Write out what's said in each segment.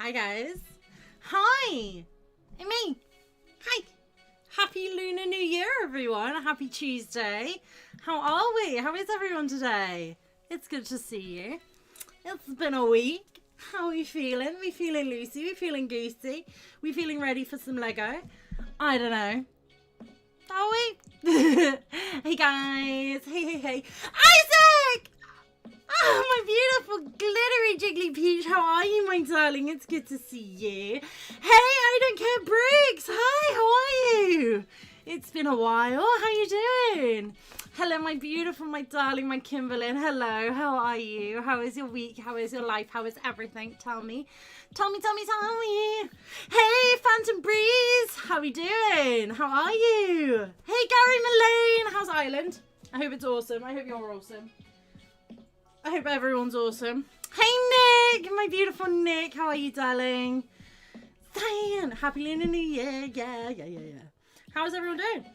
Hi guys. Hi. It's me. Hi. Happy Lunar New Year, everyone. Happy Tuesday. How are we? How is everyone today? It's good to see you. It's been a week. How are we feeling? We feeling loosey? We feeling goosey? We feeling ready for some Lego? I don't know. Are we? Hey guys. Hey. Isaac! Oh, my beautiful glittery jiggly peach. How are you, my darling? It's good to see you. Hey, I don't care Briggs. Hi, how are you? It's been a while. How you doing? Hello, my beautiful, my darling, my Kimberlyn. Hello, how are you? How is your week? How is your life? How is everything? Tell me. Tell me. Hey, Phantom Breeze. How are we doing? How are you? Hey, Gary Mullane. How's Ireland? I hope it's awesome. I hope you're awesome. I hope everyone's awesome. Hey, Nick. My beautiful Nick. How are you, darling? Diane. Happy Lunar New Year. Yeah. How's everyone doing?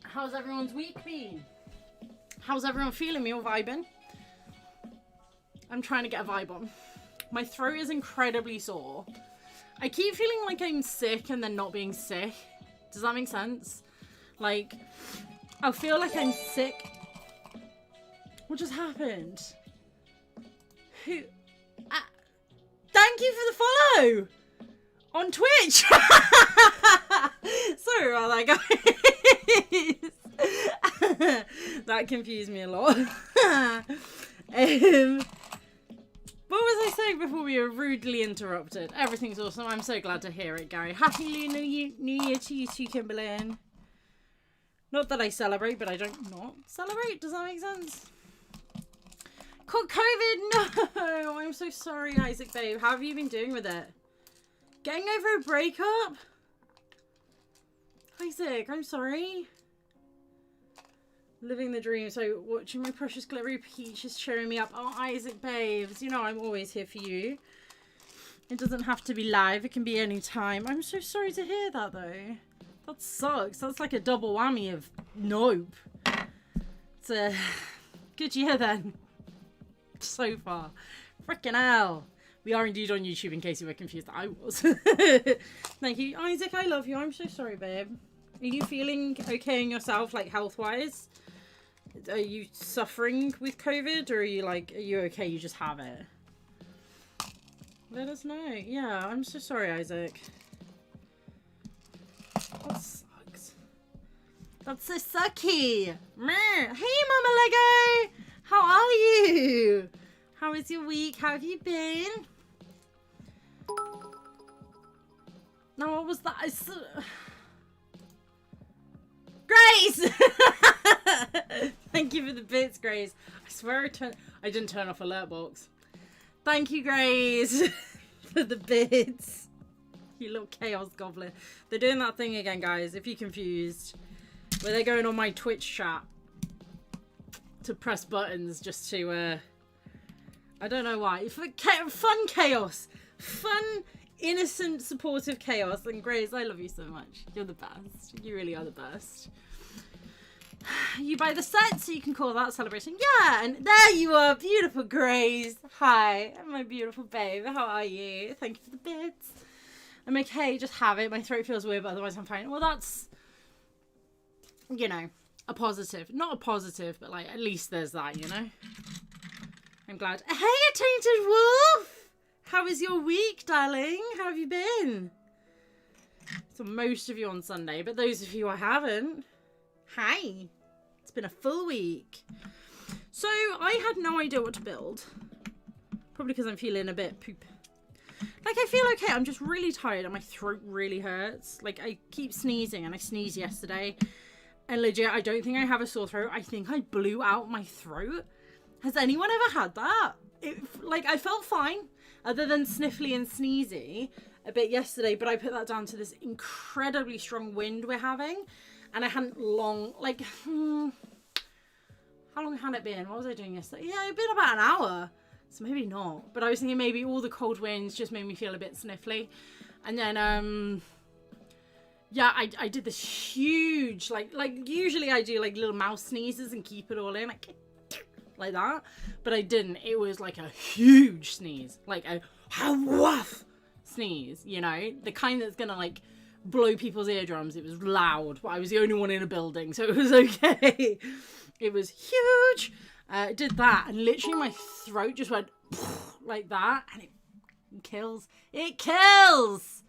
How's everyone's week been? How's everyone feeling? Me all vibing? I'm trying to get a vibe on. My throat is incredibly sore. I keep feeling like I'm sick and then not being sick. Does that make sense? Like, I'll feel like I'm sick. What just happened? Who? Thank you for the follow on Twitch. Sorry about that, guys. That confused me a lot. What was I saying before we were rudely interrupted? Everything's awesome. I'm so glad to hear it, Gary. Happy Lunar New Year to you too, Kimberlyn. Not that I celebrate, but I don't not celebrate. Does that make sense? Caught COVID. No, I'm so sorry, Isaac, babe. How have you been doing with it? Getting over a breakup? Isaac, I'm sorry. Living the dream. So watching my precious glittery peach is cheering me up. Oh, Isaac, babes. You know I'm always here for you. It doesn't have to be live. It can be any time. I'm so sorry to hear that, though. That sucks. That's like a double whammy of nope. It's a good year, then. So far. Frickin' hell. We are indeed on YouTube, in case you were confused. I was. Thank you. Isaac, I love you. I'm so sorry, babe. Are you feeling okay in yourself, like health-wise? Are you suffering with COVID, or are you okay, you just have it? Let us know. Yeah, I'm so sorry, Isaac. That sucks. That's so sucky. Hey, Mama Lego. How are you? How is your week? How have you been? No, what was that? Grace! Thank you for the bits, Grace. I swear I didn't turn off alert box. Thank you, Grace, for the bits. You little chaos goblin. They're doing that thing again, guys, if you're confused, where they're going on my Twitch chat to press buttons just to, I don't know why. Fun chaos. Fun, innocent, supportive chaos. And Grace, I love you so much. You're the best. You really are the best. You buy the set, so you can call that celebration. Yeah, and there you are. Beautiful Grace. Hi, my beautiful babe. How are you? Thank you for the bits. I'm okay. Just have it. My throat feels weird, but otherwise I'm fine. Well, that's, you know, a positive. Not a positive, but like at least there's that, you know. I'm glad. Hey, a tainted wolf! How was your week, darling? How have you been? So most of you on Sunday, but those of you I haven't, hi. It's been a full week. So I had no idea what to build. Probably because I'm feeling a bit poop. Like, I feel okay. I'm just really tired and my throat really hurts. Like, I keep sneezing and I sneezed yesterday. And legit, I don't think I have a sore throat. I think I blew out my throat. Has anyone ever had that? Like, I felt fine, other than sniffly and sneezy a bit yesterday, but I put that down to this incredibly strong wind we're having. And I hadn't long, like, how long had it been? What was I doing yesterday? Yeah, it'd been about an hour. So maybe not. But I was thinking maybe all the cold winds just made me feel a bit sniffly. And then, yeah, I did this huge, like usually I do like little mouse sneezes and keep it all in, like that. But I didn't. It was like a huge sneeze. Like a woof sneeze, you know, the kind that's gonna like blow people's eardrums. It was loud, but I was the only one in a building, so it was okay. It was huge. Did that, and literally my throat just went like that, and it kills. It kills.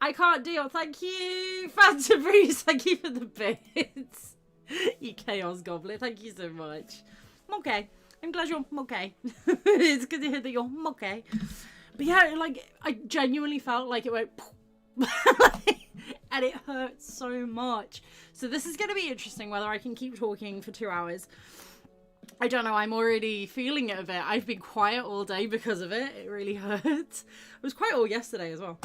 I can't deal. Thank you, Phantom Breeze. Thank you for the bits. You chaos goblet. Thank you so much. I'm okay. I'm glad you're okay. It's good to hear that you're okay. But yeah, like, I genuinely felt like it went and it hurt so much. So this is going to be interesting whether I can keep talking for 2 hours. I don't know, I'm already feeling it a bit. I've been quiet all day because of it. It really hurts. I was quiet all yesterday as well.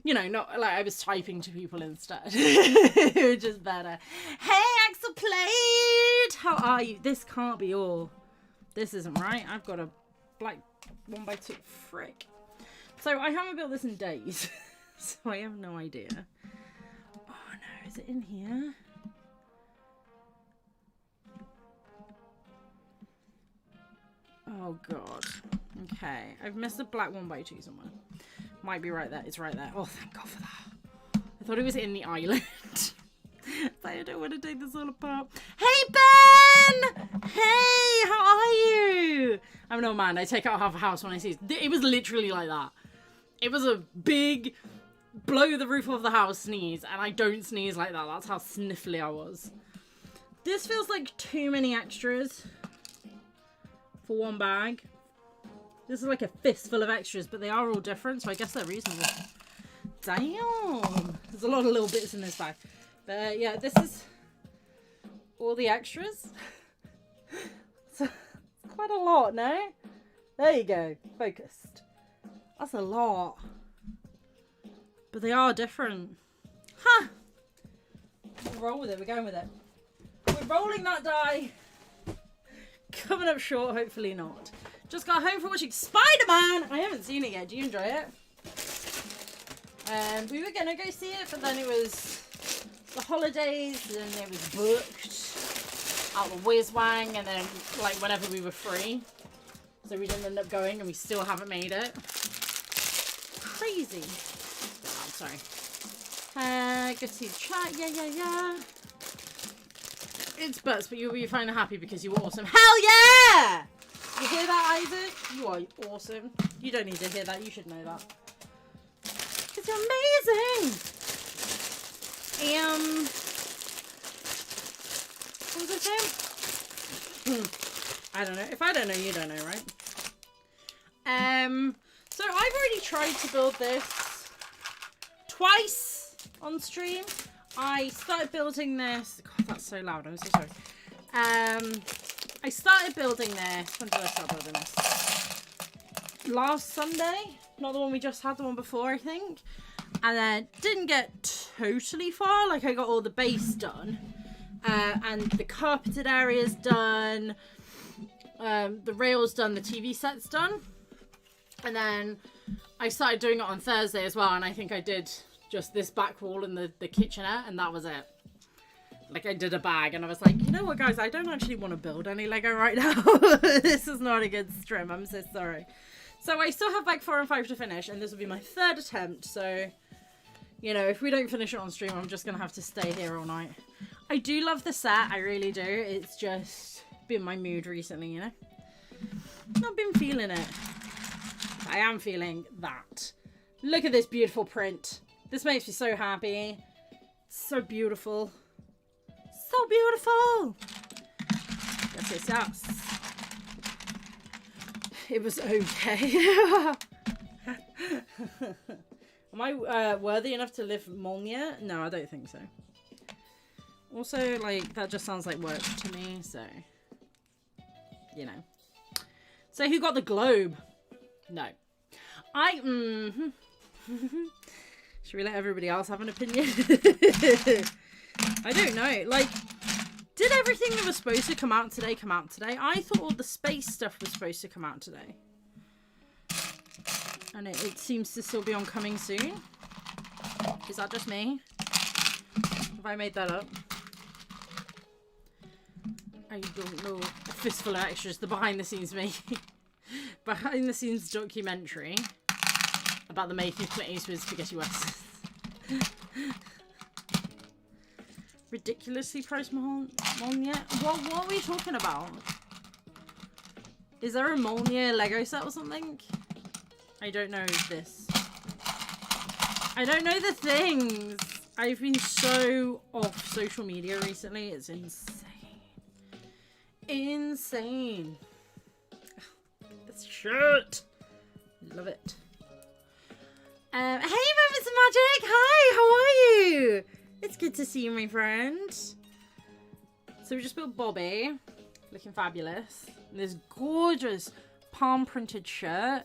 You know, not like I was typing to people instead. Which is better. Hey, Axel Plate! How are you? This can't be all. This isn't right. I've got a black 1x2. Frick. So I haven't built this in days. So I have no idea. Oh no, is it in here? Oh god. Okay, I've missed a black 1x2 somewhere. Might be right there. It's right there. Oh, thank god for that. I thought it was in the island. But I don't want to take this all apart. Hey Ben! Hey, how are you? I'm no man. I take out half a house when I see it. It was literally like that. It was a big blow the roof off the house sneeze, and I don't sneeze like that. That's how sniffly I was. This feels like too many extras for one bag. This is like a fistful of extras, but they are all different, so I guess they're reasonable. Damn! There's a lot of little bits in this bag. But yeah, this is all the extras. So it's quite a lot, no? There you go. Focused. That's a lot. But they are different. Huh! We'll roll with it. We're going with it. We're rolling that die. Coming up short, hopefully not. Just got home from watching Spider-Man. I haven't seen it yet. Do you enjoy it? We were going to go see it, but then it was the holidays and it was booked out the whiz wang, and then like whenever we were free. So we didn't end up going, and we still haven't made it. Crazy. Oh, I'm sorry. Good to see the chat. Yeah. It's butts, but you'll be finally happy because you were awesome. Hell yeah! You hear that, Isaac? You are awesome. You don't need to hear that. You should know that. It's amazing! What was I saying? I don't know. If I don't know, you don't know, right? So I've already tried to build this twice on stream. I started building this. God, that's so loud. I'm so sorry. I started building this. When did I start building this? Last Sunday. Not the one we just had, the one before, I think. And then didn't get totally far. Like, I got all the base done. And the carpeted area's done. The rails done. The TV set's done. And then I started doing it on Thursday as well. And I think I did just this back wall and the kitchenette. And that was it. Like, I did a bag. And I was like, you know what, guys? I don't actually want to build any Lego right now. This is not a good stream. I'm so sorry. So I still have bag 4 and 5 to finish. And this will be my 3rd attempt. So, you know, if we don't finish it on stream, I'm just going to have to stay here all night. I do love the set. I really do. It's just been my mood recently, you know. Not been feeling it. I am feeling that. Look at this beautiful print. This makes me so happy. So beautiful. So beautiful. Yes. It was okay. Am I worthy enough to live Molnia? No, I don't think so. Also, like, that just sounds like work to me, so, you know. So, who got the globe? No. Should we let everybody else have an opinion? I don't know. Like, did everything that was supposed to come out today come out today? I thought all the space stuff was supposed to come out today. And it seems to still be on coming soon. Is that just me? Have I made that up? I don't know. A fistful of extras. The behind the scenes me. behind the scenes documentary about the making of Clint Eastwood's Spaghetti Westerns. Ridiculously priced Mjolnir? What are we talking about? Is there a Mjolnir Lego set or something? I don't know this. I don't know the things. I've been so off social media recently. It's insane. Insane. This shirt. Love it. Hey, Moments of Magic. Hi, how are you? It's good to see you, my friend. So we just built Bobby. Looking fabulous. And this gorgeous palm printed shirt.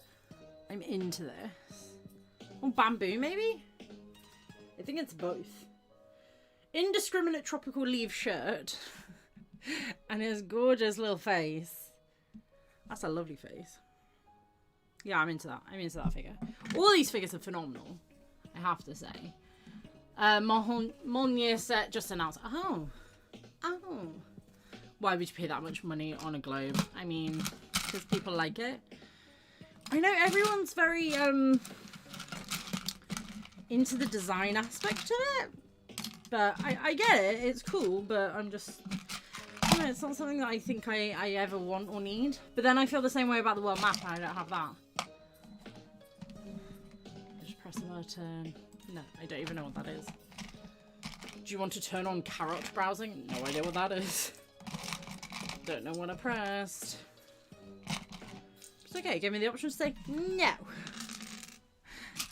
I'm into this. Oh, bamboo maybe? I think it's both. Indiscriminate tropical leaf shirt. And his gorgeous little face. That's a lovely face. Yeah, I'm into that. I'm into that figure. All these figures are phenomenal, I have to say. Mjolnir set just announced. Oh. Oh. Why would you pay that much money on a globe? I mean, because people like it. I know everyone's very into the design aspect of it. But I get it. It's cool, but I'm just... You know, it's not something that I think I ever want or need. But then I feel the same way about the world map and I don't have that. Just press a button. No, I don't even know what that is. Do you want to turn on carrot browsing? No idea what that is. Don't know what I pressed. It's okay, give me the option to say no.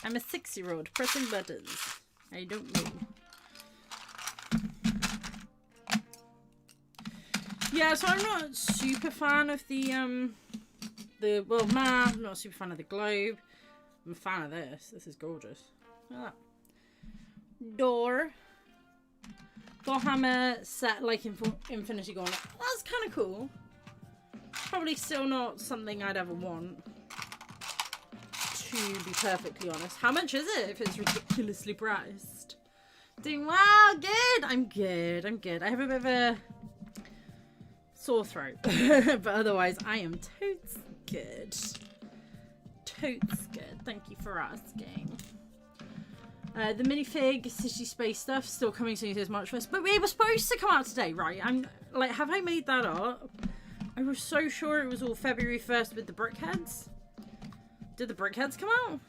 I'm a 6-year-old pressing buttons. I don't know. Yeah, so I'm not super fan of the world map. I'm not a super fan of the globe. I'm a fan of this. This is gorgeous. Look at that. Door. Hammer set like Infinity Gauntlet. That's kind of cool. Probably still not something I'd ever want. To be perfectly honest. How much is it if it's ridiculously priced? Doing well. Good. I'm good. I'm good. I have a bit of a sore throat. But otherwise, I am totes good. Totes good. Thank you for asking. The minifig City Space stuff still coming soon as March 1st. But it was supposed to come out today, right? I'm like, have I made that up? I was so sure it was all February 1st with the brickheads. Did the brickheads come out?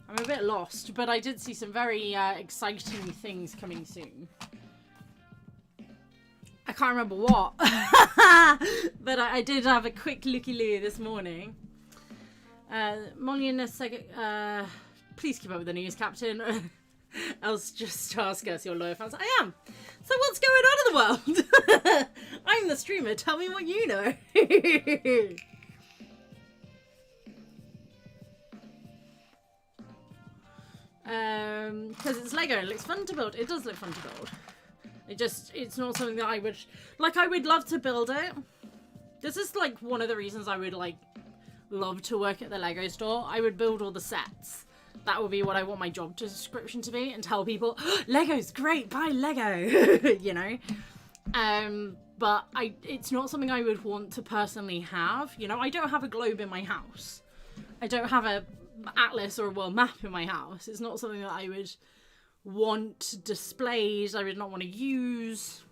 I'm a bit lost, but I did see some very exciting things coming soon. I can't remember what. But I did have a quick looky-loo this morning. Molyneux, please keep up with the news, Captain. Else just ask us, your loyal fans. I am. So what's going on in the world? I'm the streamer. Tell me what you know. Because it's Lego and it looks fun to build. It does look fun to build. It's not something that I would love to build it. This is like one of the reasons I would like love to work at the Lego store. I would build all the sets. That would be what I want my job description to be, and tell people, oh, Lego's great, buy Lego, you know. But it's not something I would want to personally have. You know, I don't have a globe in my house. I don't have a atlas or a world map in my house. It's not something that I would want displayed. I would not want to use.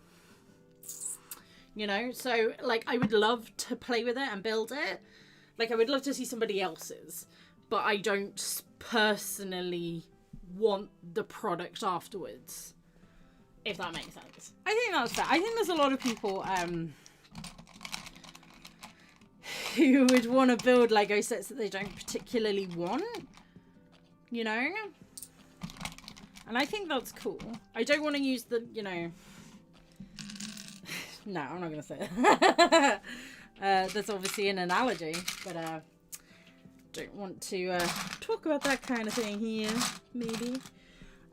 You know, so like I would love to play with it and build it. Like I would love to see somebody else's, but I don't personally want the product afterwards, if that makes sense. I think that's fair. I think there's a lot of people who would want to build Lego sets that they don't particularly want, you know? And I think that's cool. I don't want to use the, you know... No, I'm not going to say it. That's obviously an analogy, but don't want to talk about that kind of thing here, maybe.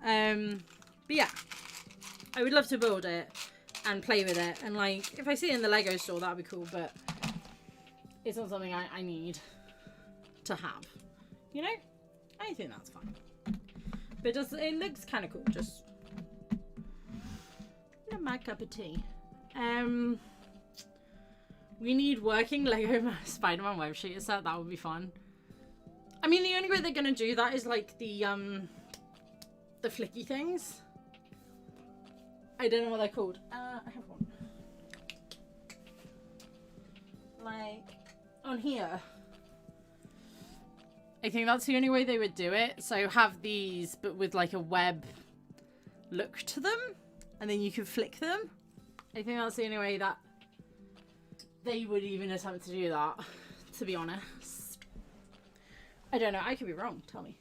But yeah, I would love to build it and play with it, and like if I see it in the Lego store, that'd be cool, but it's not something I need to have, you know? I think that's fine, but it looks kind of cool, just not my cup of tea. We need working Lego Spider-Man web shooter set. That would be fun. I mean, the only way they're gonna do that is like the flicky things. I don't know what they're called. I have one. Like on here. I think that's the only way they would do it. So have these, but with like a web look to them, and then you can flick them. I think that's the only way that they would even attempt to do that, to be honest. I don't know. I could be wrong. Tell me.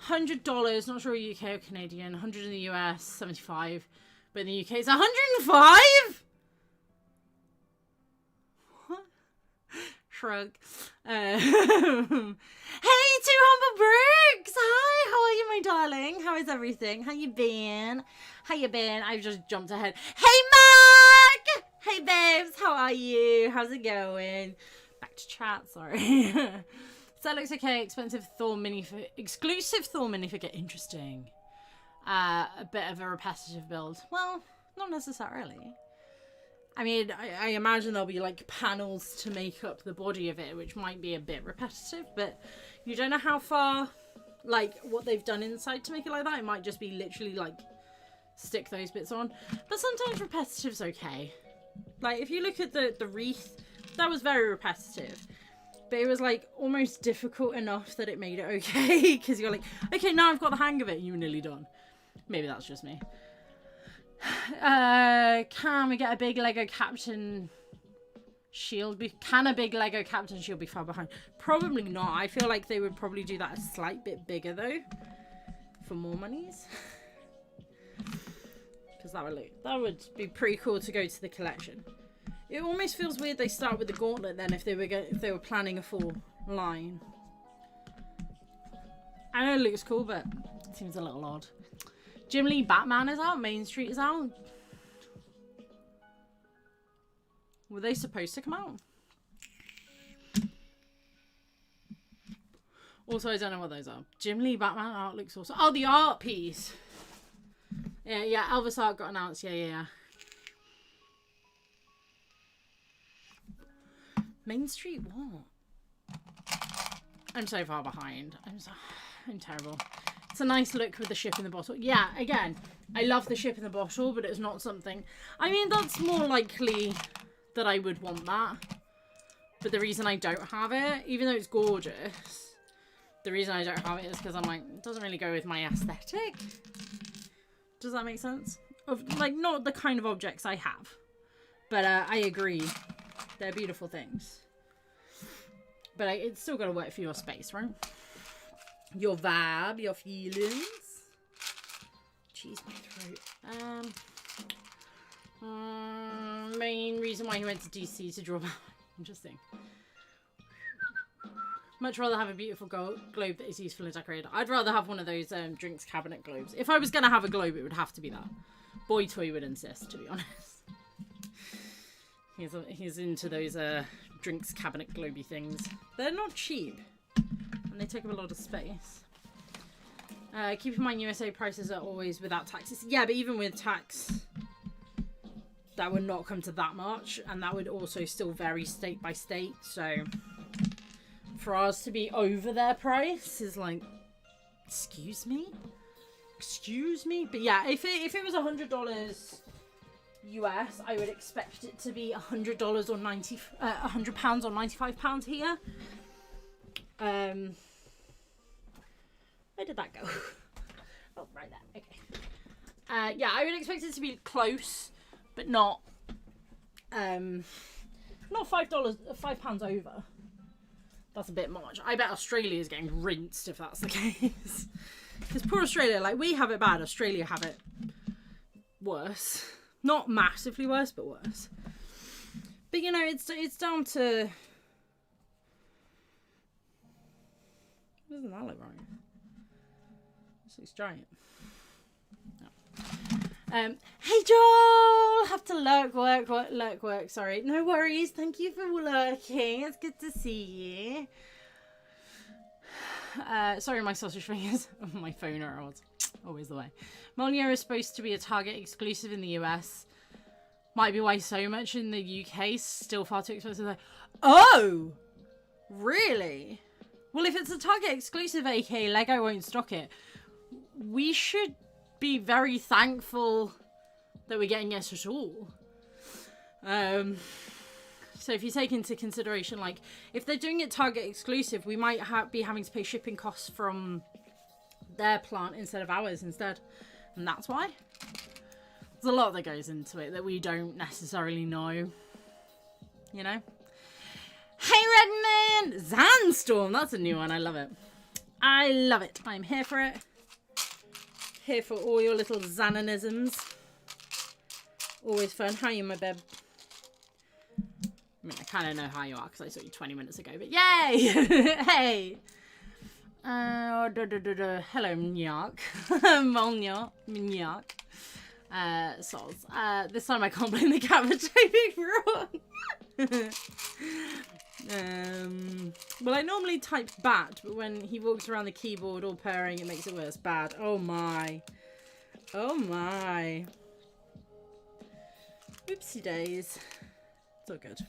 $100. Not sure UK or Canadian. 100 in the US. 75. But in the UK it's 105. What? Shrug. Hey, Two Humble Brooks. Hi. How are you, my darling? How is everything? How you been? How you been? I've just jumped ahead. Hey, Mark. Hey, babes. How are you? How's it going? Back to chat. Sorry. So that looks okay. Expensive Thor minifig. Exclusive Thor minifig. Interesting. A bit of a repetitive build. Well, not necessarily. I mean, I imagine there'll be like panels to make up the body of it, which might be a bit repetitive, but you don't know how far, like, what they've done inside to make it like that. It might just be literally like stick those bits on. But sometimes repetitive's okay. Like, if you look at the wreath, that was very repetitive. But it was like almost difficult enough that it made it okay. Because you're like, okay, now I've got the hang of it, and you're nearly done. Maybe that's just me. Can we get a big Lego Captain shield? Can a big Lego Captain shield be far behind? Probably not. I feel like they would probably do that a slight bit bigger though, for more monies. Because that would be pretty cool to go to the collection. It almost feels weird they start with the gauntlet then if they were planning a full line. I know it looks cool, but it seems a little odd. Jim Lee Batman is out. Main Street is out. Were they supposed to come out? Also, I don't know what those are. Jim Lee Batman art looks awesome. Oh, the art piece. Yeah, Elvis art got announced. Yeah. Main Street what? I'm so far behind. I'm terrible. It's a nice look with the ship in the bottle. Yeah, again, I love the ship in the bottle, but it's not something... I mean, that's more likely that I would want that. But the reason I don't have it, even though it's gorgeous, the reason I don't have it is because I'm like, it doesn't really go with my aesthetic. Does that make sense? Like, not the kind of objects I have. But I agree. They're beautiful things. But it's still got to work for your space, right? Your vibe, your feelings. Jeez, my throat. Main reason why he went to DC to draw. Interesting. Much rather have a beautiful globe that is useful and decorated. I'd rather have one of those drinks cabinet globes. If I was going to have a globe, it would have to be that. Boy Toy would insist, to be honest. He's into those drinks cabinet globey things. They're not cheap. And they take up a lot of space. Keep in mind USA prices are always without taxes. Yeah, but even with tax, that would not come to that much. And that would also still vary state by state. So for ours to be over their price is like, excuse me? Excuse me? But yeah, if it was $100 US, I would expect it to be $100 or £100 or £95 here. Where did that go? Oh, right there. Okay. Yeah, I would expect it to be close, but not £5 over. That's a bit much. I bet Australia is getting rinsed if that's the case. Because poor Australia, like, we have it bad. Australia have it worse. Not massively worse, but worse. But, you know, it's down to... Doesn't that look right? This looks giant. No. Hey Joel! Have to lurk. Sorry. No worries. Thank you for lurking. It's good to see you. Sorry, my sausage fingers. My phone are always the way. Moliere is supposed to be a Target exclusive in the US. Might be why so much in the UK is still far too expensive. Like, oh, really? Well, if it's a Target exclusive, aka Lego won't stock it, we should be very thankful that we're getting it at all. So if you take into consideration, like, if they're doing it Target exclusive, we might be having to pay shipping costs from their plant instead of ours instead. And that's why. There's a lot that goes into it that we don't necessarily know. You know? Hey, Redmond! Zandstorm! That's a new one. I love it. I love it. I'm here for it. Here for all your little Xananisms. Always fun. How are you, my babe? I mean, I kind of know how you are because I saw you 20 minutes ago, but yay! Hey! Hello, Mnyak. Molnyak. Mnyak. Soz. This time I can't blame the cat for typing wrong. Well, I normally type bat, but when he walks around the keyboard all purring, it makes it worse. Bad. Oh my. Oh my. Oopsie days. It's all good.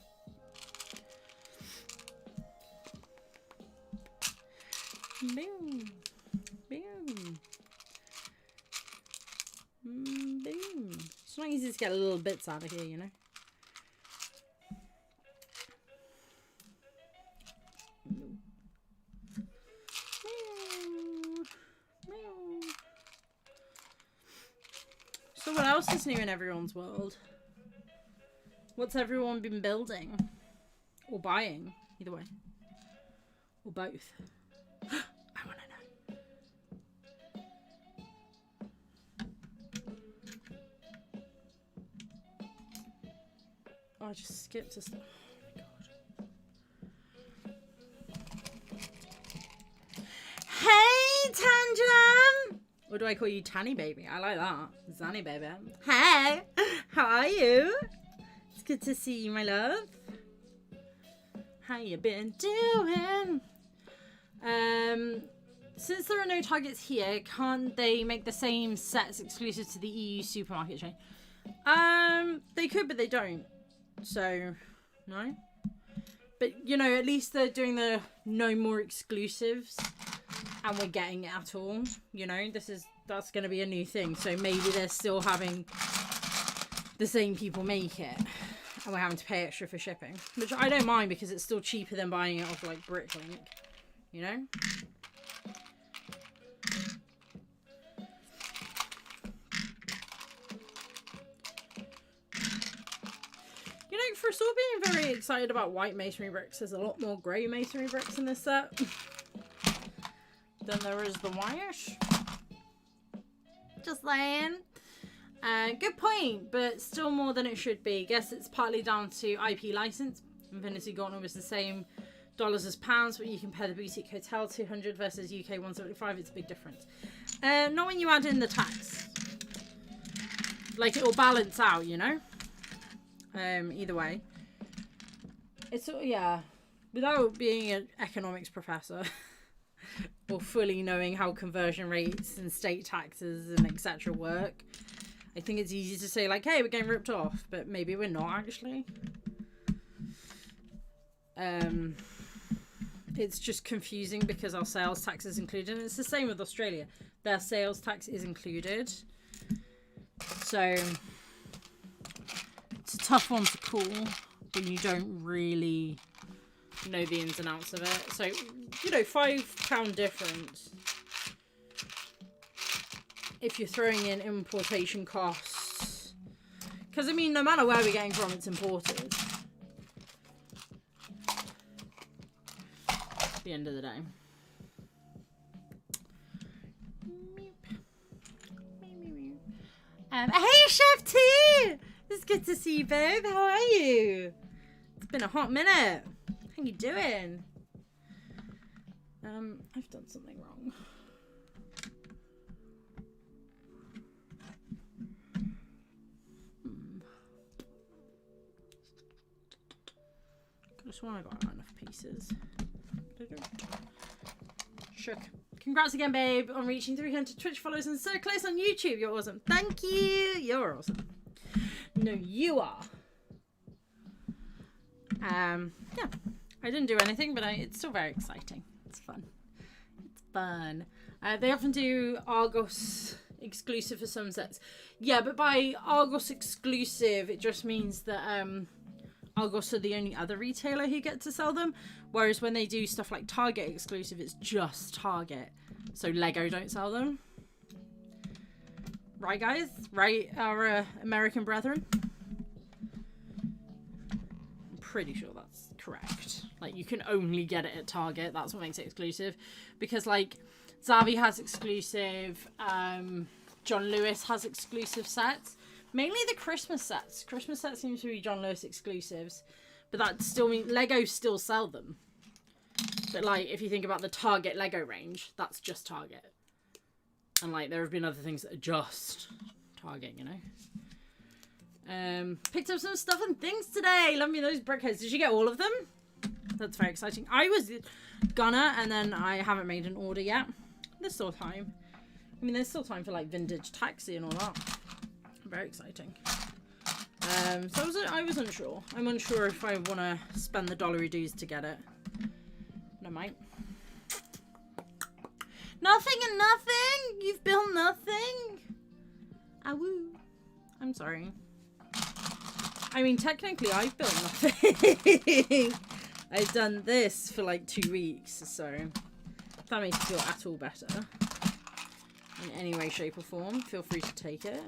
Boom. Boom. Boom. It's not easy to get little bits out of here, you know. So what else is new in everyone's world? What's everyone been building? Or buying? Either way. Or both. I want to know. Oh, I just skipped a step. Oh my god. Hey, Tangem! Or do I call you Tanny Baby? I like that. Zanny Baby. Hey! How are you? It's good to see you, my love. How you been doing? Since there are no Targets here, can't they make the same sets exclusive to the EU supermarket chain? They could, but they don't. So, no. But, you know, at least they're doing the no more exclusives. And we're getting it at all. You know, that's going to be a new thing. So maybe they're still having the same people make it. And we're having to pay extra for shipping. Which I don't mind because it's still cheaper than buying it off, like, Bricklink. You know? You know, for us all being very excited about white masonry bricks, there's a lot more grey masonry bricks in this set than there is the white. Just saying. Good point, but still more than it should be. Guess it's partly down to IP license. Infinity Gauntlet was the same dollars as pounds, but you compare the boutique hotel 200 versus UK 175. It's a big difference. Not when you add in the tax. Like, it will balance out, you know. Either way, it's, yeah, without being an economics professor or fully knowing how conversion rates and state taxes and etc. work, I think it's easy to say, like, hey, we're getting ripped off, but maybe we're not actually. It's just confusing because our sales tax is included, and it's the same with Australia. Their sales tax is included, so it's a tough one to call when you don't really know the ins and outs of it. So, you know, £5 difference. If you're throwing in importation costs. Because, I mean, no matter where we're getting from, it's imported. At the end of the day. Hey, Chef T! It's good to see you, babe. How are you? It's been a hot minute. How you doing? I've done something wrong. I just want to got enough pieces. Shook. Congrats again, babe, on reaching 300 Twitch followers and so close on YouTube. You're awesome. Thank you. You're awesome. No, you are. Yeah, I didn't do anything, but it's still very exciting. It's fun. It's fun. They often do Argos exclusive for some sets. Yeah, but by Argos exclusive, it just means that Argos are the only other retailer who get to sell them. Whereas when they do stuff like Target exclusive, it's just Target. So Lego don't sell them. Right, guys? Right, our American brethren? I'm pretty sure that's correct. Like, you can only get it at Target. That's what makes it exclusive. Because, like, Zavi has exclusive. John Lewis has exclusive sets. Mainly the Christmas sets. Christmas sets seems to be John Lewis exclusives. But that still means Lego still sell them. But, like, if you think about the Target Lego range, that's just Target. And, like, there have been other things that are just Target, you know. Picked up some stuff and things today. Love me those brickheads. Did you get all of them? That's very exciting. I was gonna, and then I haven't made an order yet. There's still time. I mean, there's still time for, like, vintage taxi and all that. Very exciting. So I was unsure. I'm unsure if I want to spend the dollary dues to get it. No, mate. Nothing and nothing? You've built nothing? Ah, woo. I'm sorry. I mean, technically, I've built nothing. I've done this for like 2 weeks, so if that makes you feel at all better in any way, shape, or form, feel free to take it.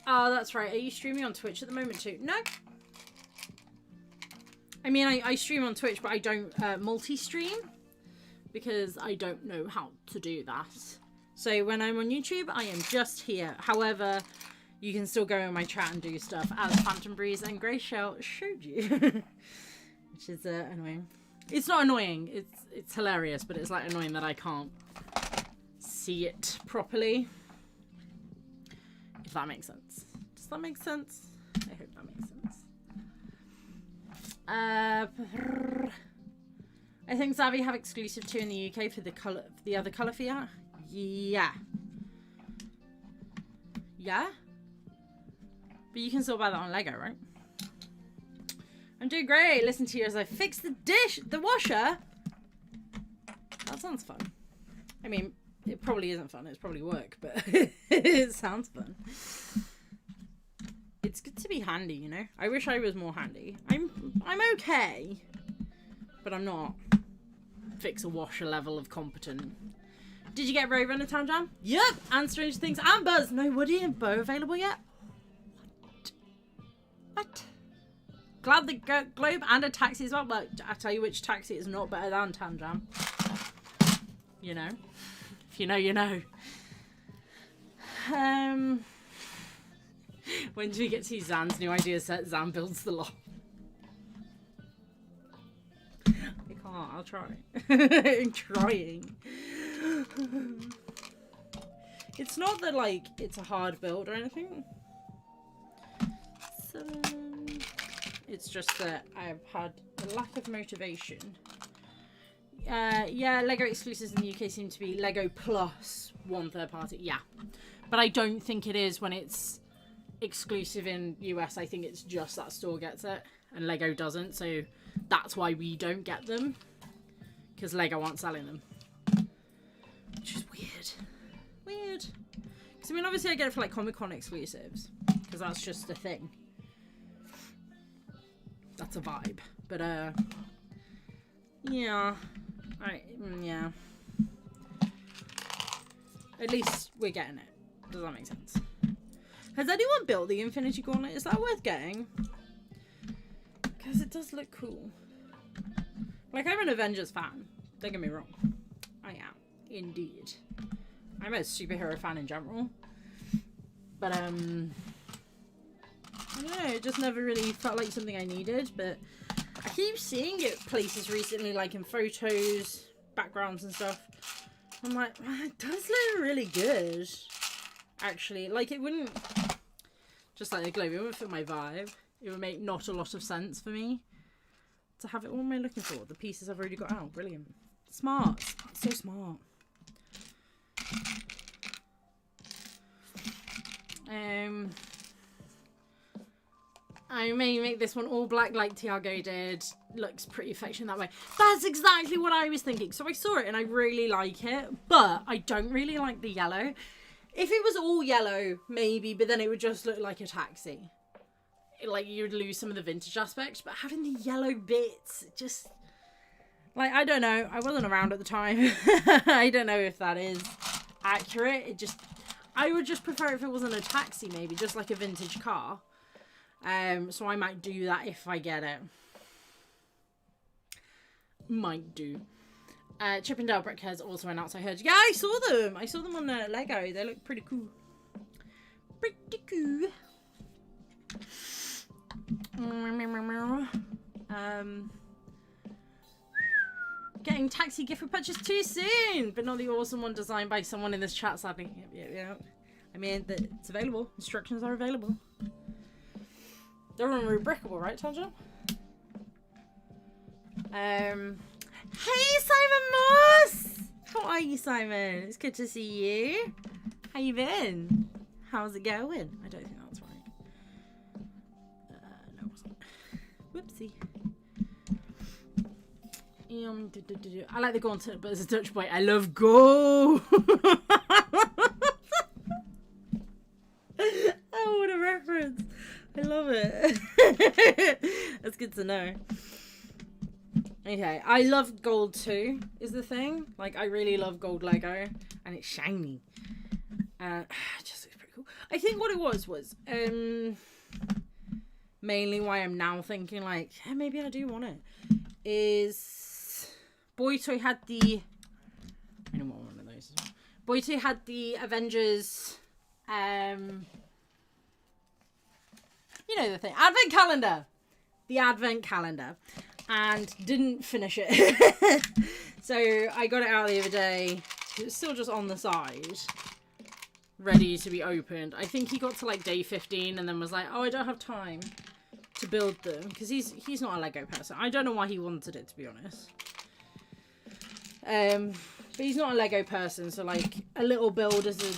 Oh, that's right. Are you streaming on Twitch at the moment too? No. I mean, I stream on Twitch, but I don't multi-stream because I don't know how to do that. So when I'm on YouTube, I am just here. However, you can still go in my chat and do stuff as Phantom Breeze and Grey Shell showed you, which is annoying. It's not annoying. It's hilarious, but it's like annoying that I can't see it properly. If that makes sense. Does that make sense? I hope that makes sense. I think Zavi have exclusive too in the UK for the other colour Fiat. Yeah. Yeah? But you can still buy that on Lego, right? I'm doing great. Listen to you as I fix the washer. That sounds fun. I mean, it probably isn't fun. It's probably work, but it sounds fun. It's good to be handy, you know? I wish I was more handy. I'm okay, but I'm not fix a washer level of competent. Did you get Rover and a Town Jam? Yep. And Strange Things and Buzz. No Woody and Bo available yet? What? Glad the Globe and a taxi as well. But I tell you which taxi is not better than Town Jam. You know. If you know, you know. When do we get to see Zan's new idea set? Zan builds the loft. I can't. I'll try. I'm trying. It's not that, like, it's a hard build or anything. So, it's just that I've had a lack of motivation. Yeah, Lego exclusives in the UK seem to be Lego plus one third party. Yeah. But I don't think it is when it's exclusive in US. I think it's just that store gets it and Lego doesn't. So that's why we don't get them. Because Lego aren't selling them. Which is weird. Weird. Because, I mean, obviously I get it for, like, Comic-Con exclusives. Because that's just a thing. That's a vibe. But, yeah. Yeah. At least we're getting it. Does that make sense? Has anyone built the Infinity Gauntlet? Is that worth getting? Because it does look cool. Like, I'm an Avengers fan. Don't get me wrong. I am. Indeed. I'm a superhero fan in general. But, I don't know. It just never really felt like something I needed. But I keep seeing it places recently, like in photos, backgrounds and stuff. I'm like, it does look really good. Actually, like, it wouldn't, just like the Globe, it wouldn't fit my vibe. It would make not a lot of sense for me to have it. What am I looking for? The pieces I've already got out. Brilliant. Smart. So smart. I may make this one all black like Tiago did. Looks pretty affectionate that way. That's exactly what I was thinking. So I saw it and I really like it, but I don't really like the yellow. If it was all yellow, maybe, but then it would just look like a taxi. Like, you'd lose some of the vintage aspects, but having the yellow bits, just... Like, I don't know. I wasn't around at the time. I don't know if that is accurate. It just... I would just prefer if it wasn't a taxi, maybe, just like a vintage car. So I might do that if I get it. Might do. Chippendale Brickheads also announced, I heard. Yeah, I saw them. I saw them on Lego. They look pretty cool. Pretty cool. Getting taxi gift for purchase too soon, but not the awesome one designed by someone in this chat, sadly. Yep. I mean, it's available. Instructions are available. They're unrebreakable, right, Tanja? Hey, Simon Moss! How are you, Simon? It's good to see you. How you been? How's it going? I don't think that's right. No, it wasn't. Whoopsie. I like the gauntlet, but as a Dutch boy, I love Go! Oh, what a reference. I love it. That's good to know. Okay, I love gold too, is the thing. Like, I really love gold Lego, and it's shiny. It just looks pretty cool. I think what it was mainly why I'm now thinking, like, yeah, maybe I do want it, is Boy Toy had the... I don't want one of those as well. Boy Toy had the Avengers... you know the thing. Advent calendar! The Advent calendar. And didn't finish it. So I got it out the other day. It was still just on the side. Ready to be opened. I think he got to like day 15 and then was like, oh, I don't have time to build them. Because he's not a Lego person. I don't know why he wanted it, to be honest. But he's not a Lego person. So like a little build is a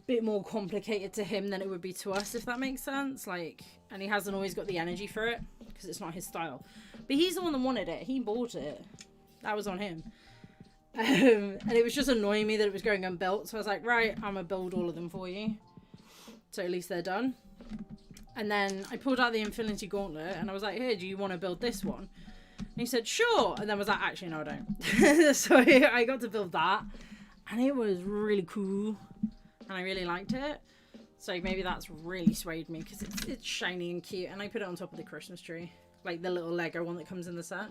bit more complicated to him than it would be to us, if that makes sense. Like, and he hasn't always got the energy for it because it's not his style. But he's the one that wanted it. He bought it. That was on him. And it was just annoying me that it was going unbuilt. So I was like, right, I'm going to build all of them for you. So at least they're done. And then I pulled out the Infinity Gauntlet and I was like, hey, do you want to build this one? And he said, sure. And then was like, actually, no, I don't. So I got to build that. And it was really cool. And I really liked it. So maybe that's really swayed me because it's shiny and cute. And I put it on top of the Christmas tree. Like the little Lego one that comes in the set.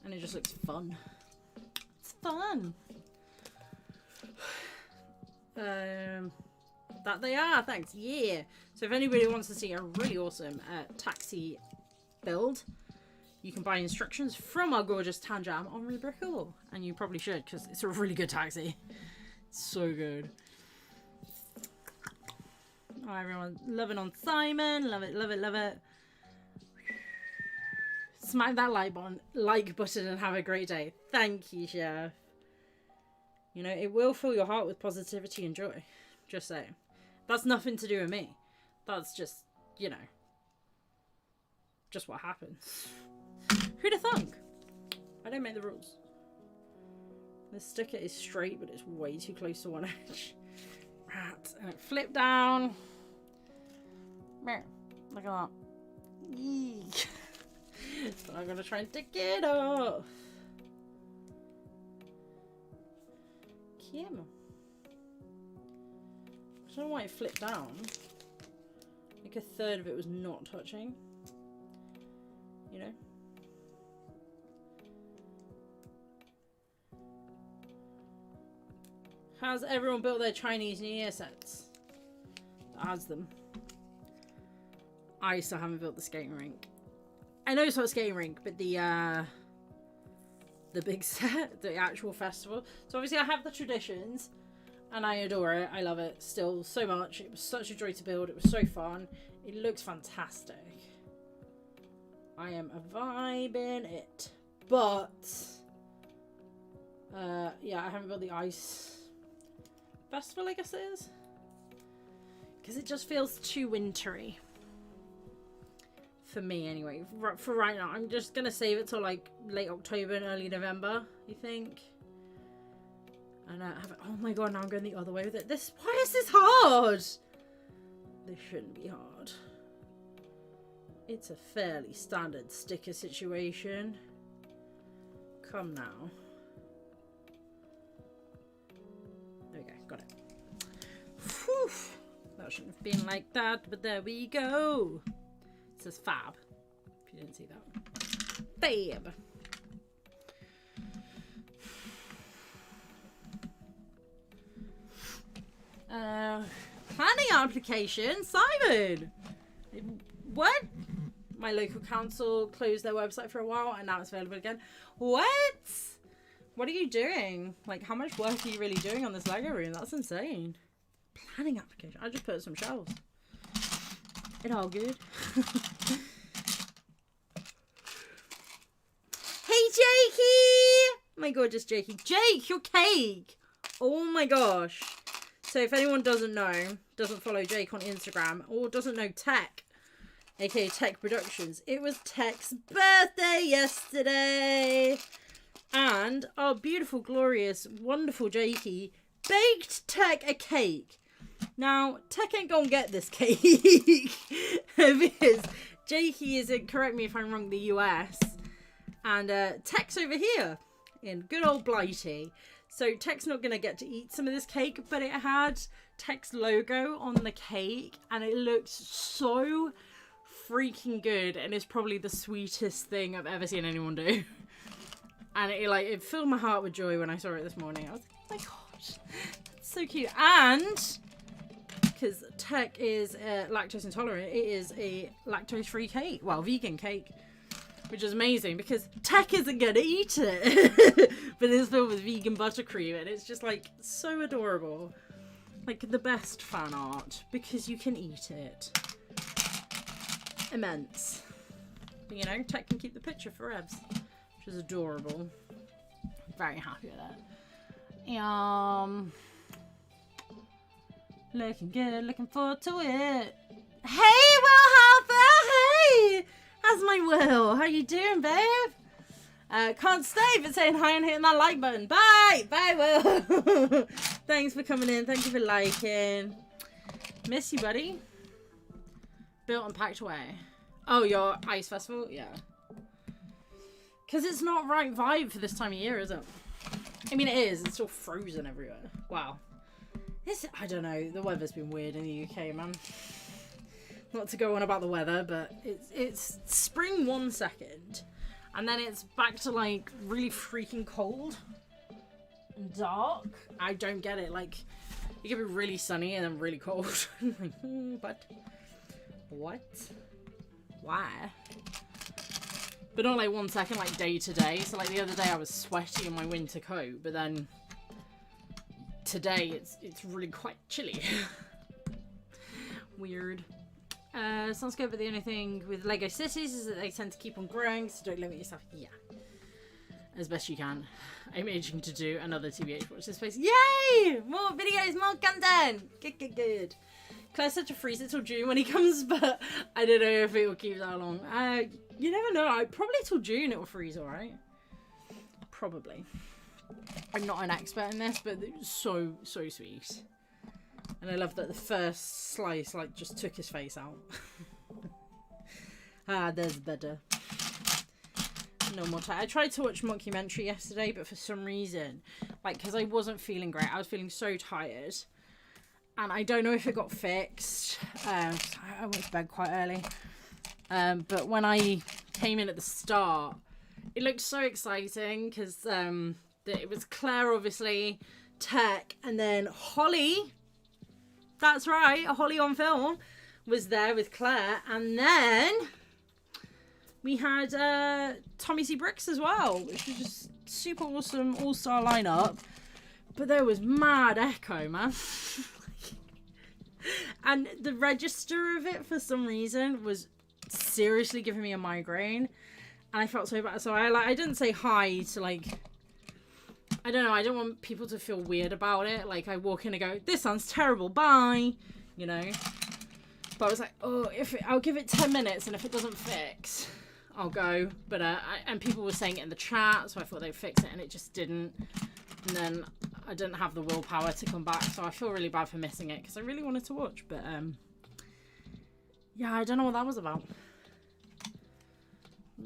And it just looks fun. It's fun. That they are, thanks. Yeah. So if anybody wants to see a really awesome taxi build, you can buy instructions from our gorgeous Tanjam on Rebreakable. And you probably should, because it's a really good taxi. It's so good. Oh, everyone loving on Simon. Love it, love it, love it. Smack that like button and have a great day. Thank you, Chef. You know, it will fill your heart with positivity and joy. Just saying. That's nothing to do with me. That's just, you know, just what happens. Who'd have thunk? I don't make the rules. The sticker is straight, but it's way too close to one edge. Right, and it flipped down. Look at that. Eek. So I'm gonna try and take it off. Kim. I don't know why it flipped down. Like a third of it was not touching. You know? Has everyone built their Chinese New Year sets? That has them. I still haven't built the skating rink. I know it's not a skating rink, but the big set, the actual festival. So obviously I have the traditions and I adore it. I love it still so much. It was such a joy to build. It was so fun. It looks fantastic. I am vibing it. But yeah, I haven't built the ice festival, I guess it is. because it just feels too wintry. For me, anyway. For right now, I'm just going to save it till like late October and early November, I think. And have it. Oh my god, now I'm going the other way with it. Why is this hard? This shouldn't be hard. It's a fairly standard sticker situation. Come now. There we go, got it. Whew. That shouldn't have been like that, but there we go. It says Fab, if you didn't see that. Fab. Planning application, Simon. What? My local council closed their website for a while and now it's available again. What? What are you doing? Like, how much work are you really doing on this Lego room? That's insane. Planning application. I just put some shelves. It all good. Hey, Jakey! My gorgeous Jakey. Jake, your cake! Oh my gosh. So if anyone doesn't know, doesn't follow Jake on Instagram, or doesn't know Tech, aka Tech Productions, it was Tech's birthday yesterday. And our beautiful, glorious, wonderful Jakey baked Tech a cake. Now, Tech ain't gonna get this cake because Jakey is in, correct me if I'm wrong, the US. And Tech's over here in good old Blighty. So Tech's not going to get to eat some of this cake, but it had Tech's logo on the cake and it looked so freaking good and it's probably the sweetest thing I've ever seen anyone do. And it filled my heart with joy when I saw it this morning. I was like, oh my gosh, that's so cute. And because Tech is lactose intolerant, it is a lactose-free cake, well, vegan cake. Which is amazing because Tech isn't going to eat it. But it's filled with vegan buttercream and it's just like so adorable. Like the best fan art because you can eat it. Immense. But, you know, Tech can keep the picture for Revs. Which is adorable. Very happy with that. Looking good, looking forward to it. Hey, Will Harper! Hey! How's my Will? How you doing, babe? Can't stay but saying hi and hitting that like button. Bye! Bye, Will! Thanks for coming in. Thank you for liking. Miss you, buddy. Built and packed away. Oh, your ice festival? Yeah. Because it's not right vibe for this time of year, is it? I mean, it is. It's all frozen everywhere. Wow. I don't know. The weather's been weird in the UK, man. Not to go on about the weather, but it's spring 1 second. And then it's back to, like, really freaking cold and dark. I don't get it. Like, it can be really sunny and then really cold. Like, but what? Why? But not, like, 1 second, like, day to day. So, like, the other day I was sweaty in my winter coat, but then today it's really quite chilly. Weird. Sounds good, but the only thing with Lego Cities is that they tend to keep on growing, so don't limit yourself. Yeah. As best you can. I'm itching to do another TBH Watch This Space. Yay! More videos, more content! Good. Claire said to freeze it till June when he comes, but I don't know if it will keep that long. You never know. Probably till June it will freeze, alright? Probably. I'm not an expert in this, but it's so sweet. And I love that the first slice, like, just took his face out. There's better. No more time. I tried to watch Mockumentary yesterday, but for some reason, like, because I wasn't feeling great. I was feeling so tired. And I don't know if it got fixed. I went to bed quite early. But when I came in at the start, it looked so exciting because it was Claire, obviously, Tech, and then Holly. That's right, Holly on film was there with Claire, and then we had Tommy C. Bricks as well, which was just super awesome, all-star lineup. But there was mad echo, man. And the register of it, for some reason, was seriously giving me a migraine, and I felt so bad. So I didn't say hi to, like, I don't know, I don't want people to feel weird about it. Like, I walk in and go, this sounds terrible, bye, you know. But I was like, oh, I'll give it 10 minutes, and if it doesn't fix, I'll go. But and people were saying it in the chat, so I thought they'd fix it, and it just didn't. And then I didn't have the willpower to come back, so I feel really bad for missing it because I really wanted to watch. But yeah, I don't know what that was about.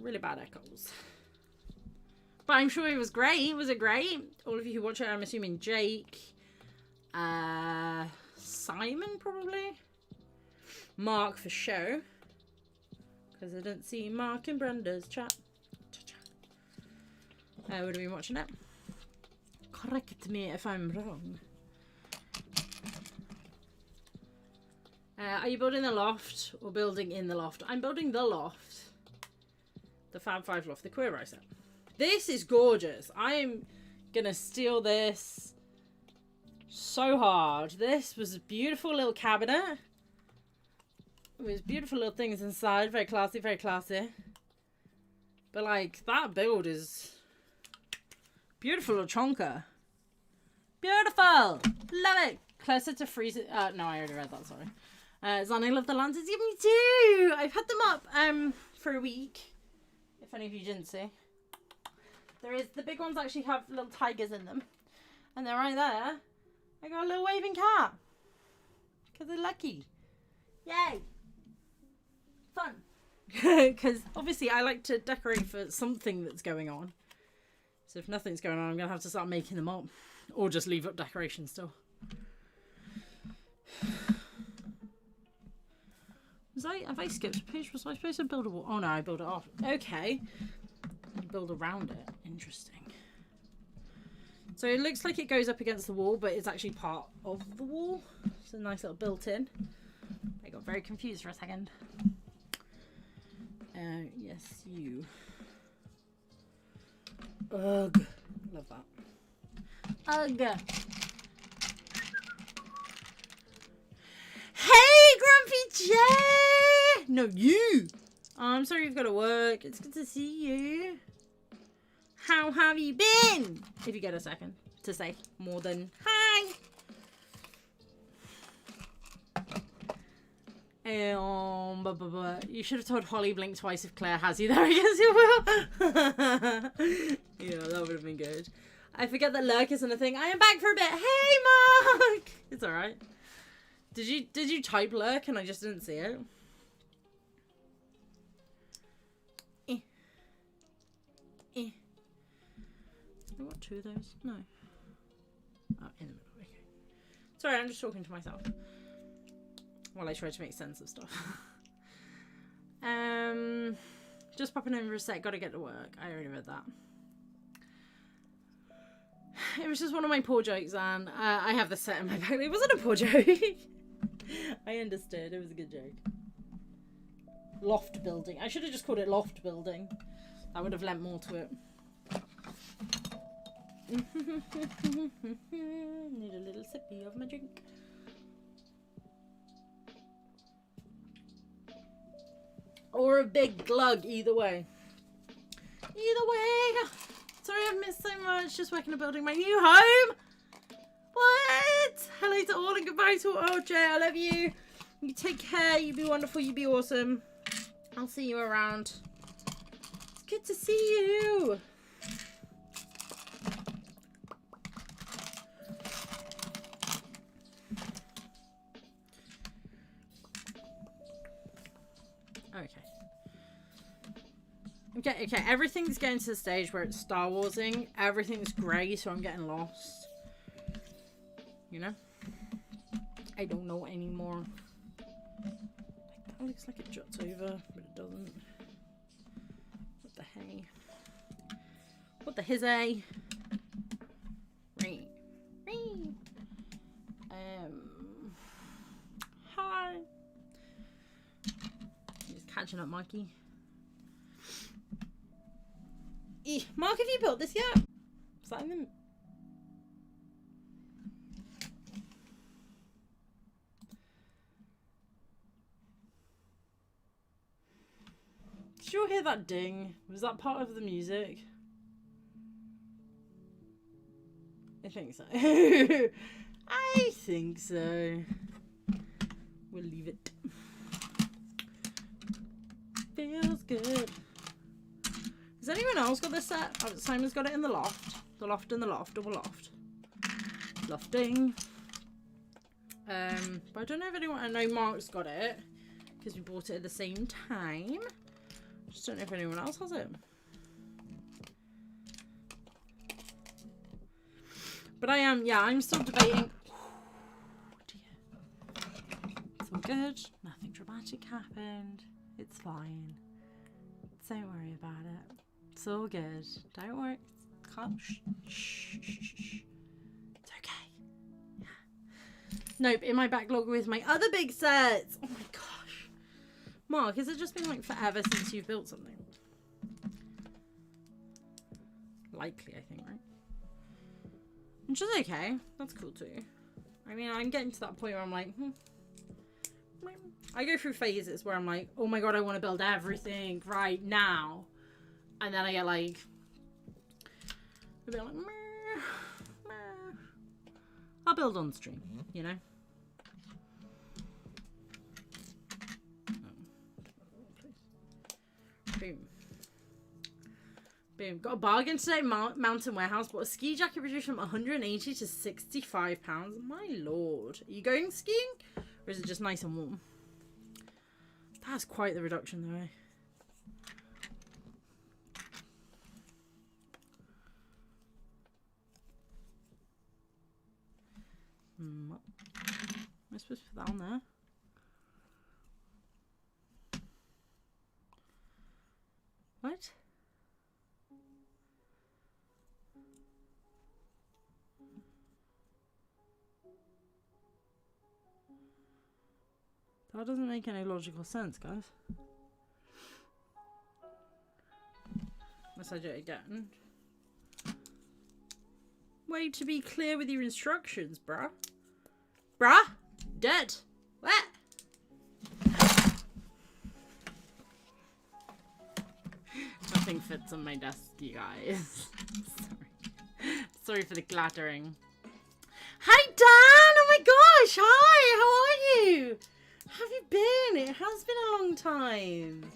Really bad echoes. But I'm sure it was great. Was it great? All of you who watch it, I'm assuming Jake, Simon probably, Mark for show, because I didn't see Mark and Brenda's chat. I would have been watching it. Correct me if I'm wrong. Are you building the loft or building in the loft? I'm building the loft. The Fab Five Loft, the queer set. This is gorgeous. I am gonna steal this so hard. This was a beautiful little cabinet with beautiful little things inside. Very classy, very classy. But like, that build is beautiful little chonker. Beautiful! Love it! Closer to freezing. No, I already read that, sorry. Zanny love the lanterns. Yeah, me too! I've had them up for a week. If any of you didn't see. The big ones actually have little tigers in them. And they're right there. I got a little waving cat. Because they're lucky. Yay! Fun. Because obviously I like to decorate for something that's going on. So if nothing's going on, I'm going to have to start making them up. Or just leave up decorations still. Have I skipped a page? Was I supposed to build a wall? Oh no, I built it off. Okay. Build around it. Interesting. So it looks like it goes up against the wall, but it's actually part of the wall. It's a nice little built-in. I got very confused for a second. Yes, you. Ugh. Love that. Ugh. Hey, Grumpy J! No, you! Oh, I'm sorry you've got to work. It's good to see you. How have you been? If you get a second to say more than hi. You should have told Holly blink twice if Claire has you there. I guess you will. Yeah, that would have been good. I forget that lurk isn't a thing. I am back for a bit. Hey, Mark! It's alright. Did you type lurk and I just didn't see it? I got two of those. No. Oh, in the middle. Okay. Sorry, I'm just talking to myself while I try to make sense of stuff. Just popping in for a sec. Gotta get to work. I already read that. It was just one of my poor jokes, and I have the set in my back. It wasn't a poor joke. I understood. It was a good joke. Loft building. I should have just called it loft building. That would have lent more to it. Need a little sippy of my drink. Or a big glug, either way. Either way. Sorry I've missed so much. Just working on building my new home. What? Hello to all and goodbye to all. Jay, I love you. You take care. You be wonderful. You be awesome. I'll see you around. It's good to see you. Okay, everything's getting to the stage where it's Star Warsing. Everything's grey, so I'm getting lost. You know? I don't know anymore. That looks like it juts over, but it doesn't. What the hey? What the hizzy? Hi. Just catching up, Mikey. Mark, have you built this yet? Is that in the... Did you all hear that ding? Was that part of the music? I think so. I think so. We'll leave it. feels good. Has anyone else got this set? Oh, Simon's got it in the loft. The loft and the loft, double loft. Lofting. But I don't know if anyone, I know Mark's got it because we bought it at the same time. Just don't know if anyone else has it. But I am, yeah, I'm still debating. Oh dear. It's all good. Nothing dramatic happened. It's fine. Don't worry about it. It's all good. Don't worry. Calm. Shh. Shh. Shh. It's okay. Yeah. Nope, in my backlog with my other big sets. Oh my gosh. Mark, has it just been like forever since you've built something? Likely, I think, right? Which is okay. That's cool too. I mean, I'm getting to that point where I'm like, I go through phases where I'm like, oh my god, I want to build everything right now. And then I get like, a bit like, meh, meh. I'll build on stream, you know? Boom. Boom. Got a bargain today, Mountain Warehouse. Bought a ski jacket reduced from 180 to £65. My lord. Are you going skiing? Or is it just nice and warm? That's quite the reduction though, eh? Am I supposed to put that on there? What? That doesn't make any logical sense, guys. Unless I do it again. Way to be clear with your instructions, bruh. Bruh? Dead. What? Nothing fits on my desk, you guys. Sorry. Sorry for the clattering. Hi, Dan! Oh my gosh! Hi! How are you? How have you been? It has been a long time.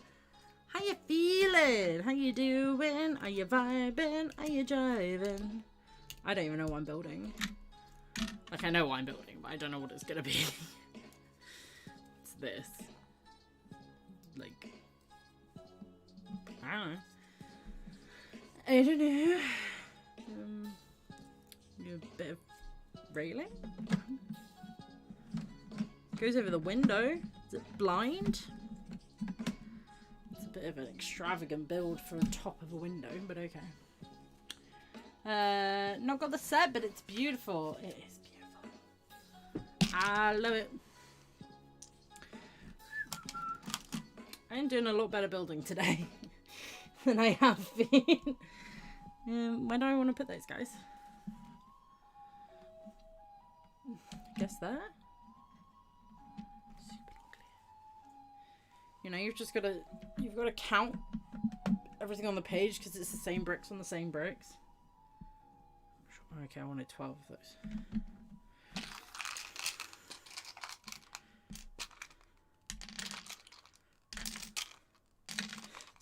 How you feeling? How you doing? Are you vibing? Are you driving? I don't even know what I'm building. Like, I know what I'm building, but I don't know what it's gonna be. It's this. Like, I don't know. I don't know. A bit of railing. Goes over the window. Is it blind? It's a bit of an extravagant build for the top of a window, but okay. Not got the set, but it's beautiful. It is beautiful. I love it. I'm doing a lot better building today than I have been. Where do I want to put those guys? Guess there. You know, you've got to count everything on the page because it's the same bricks on the same bricks. Okay, I wanted 12 of those.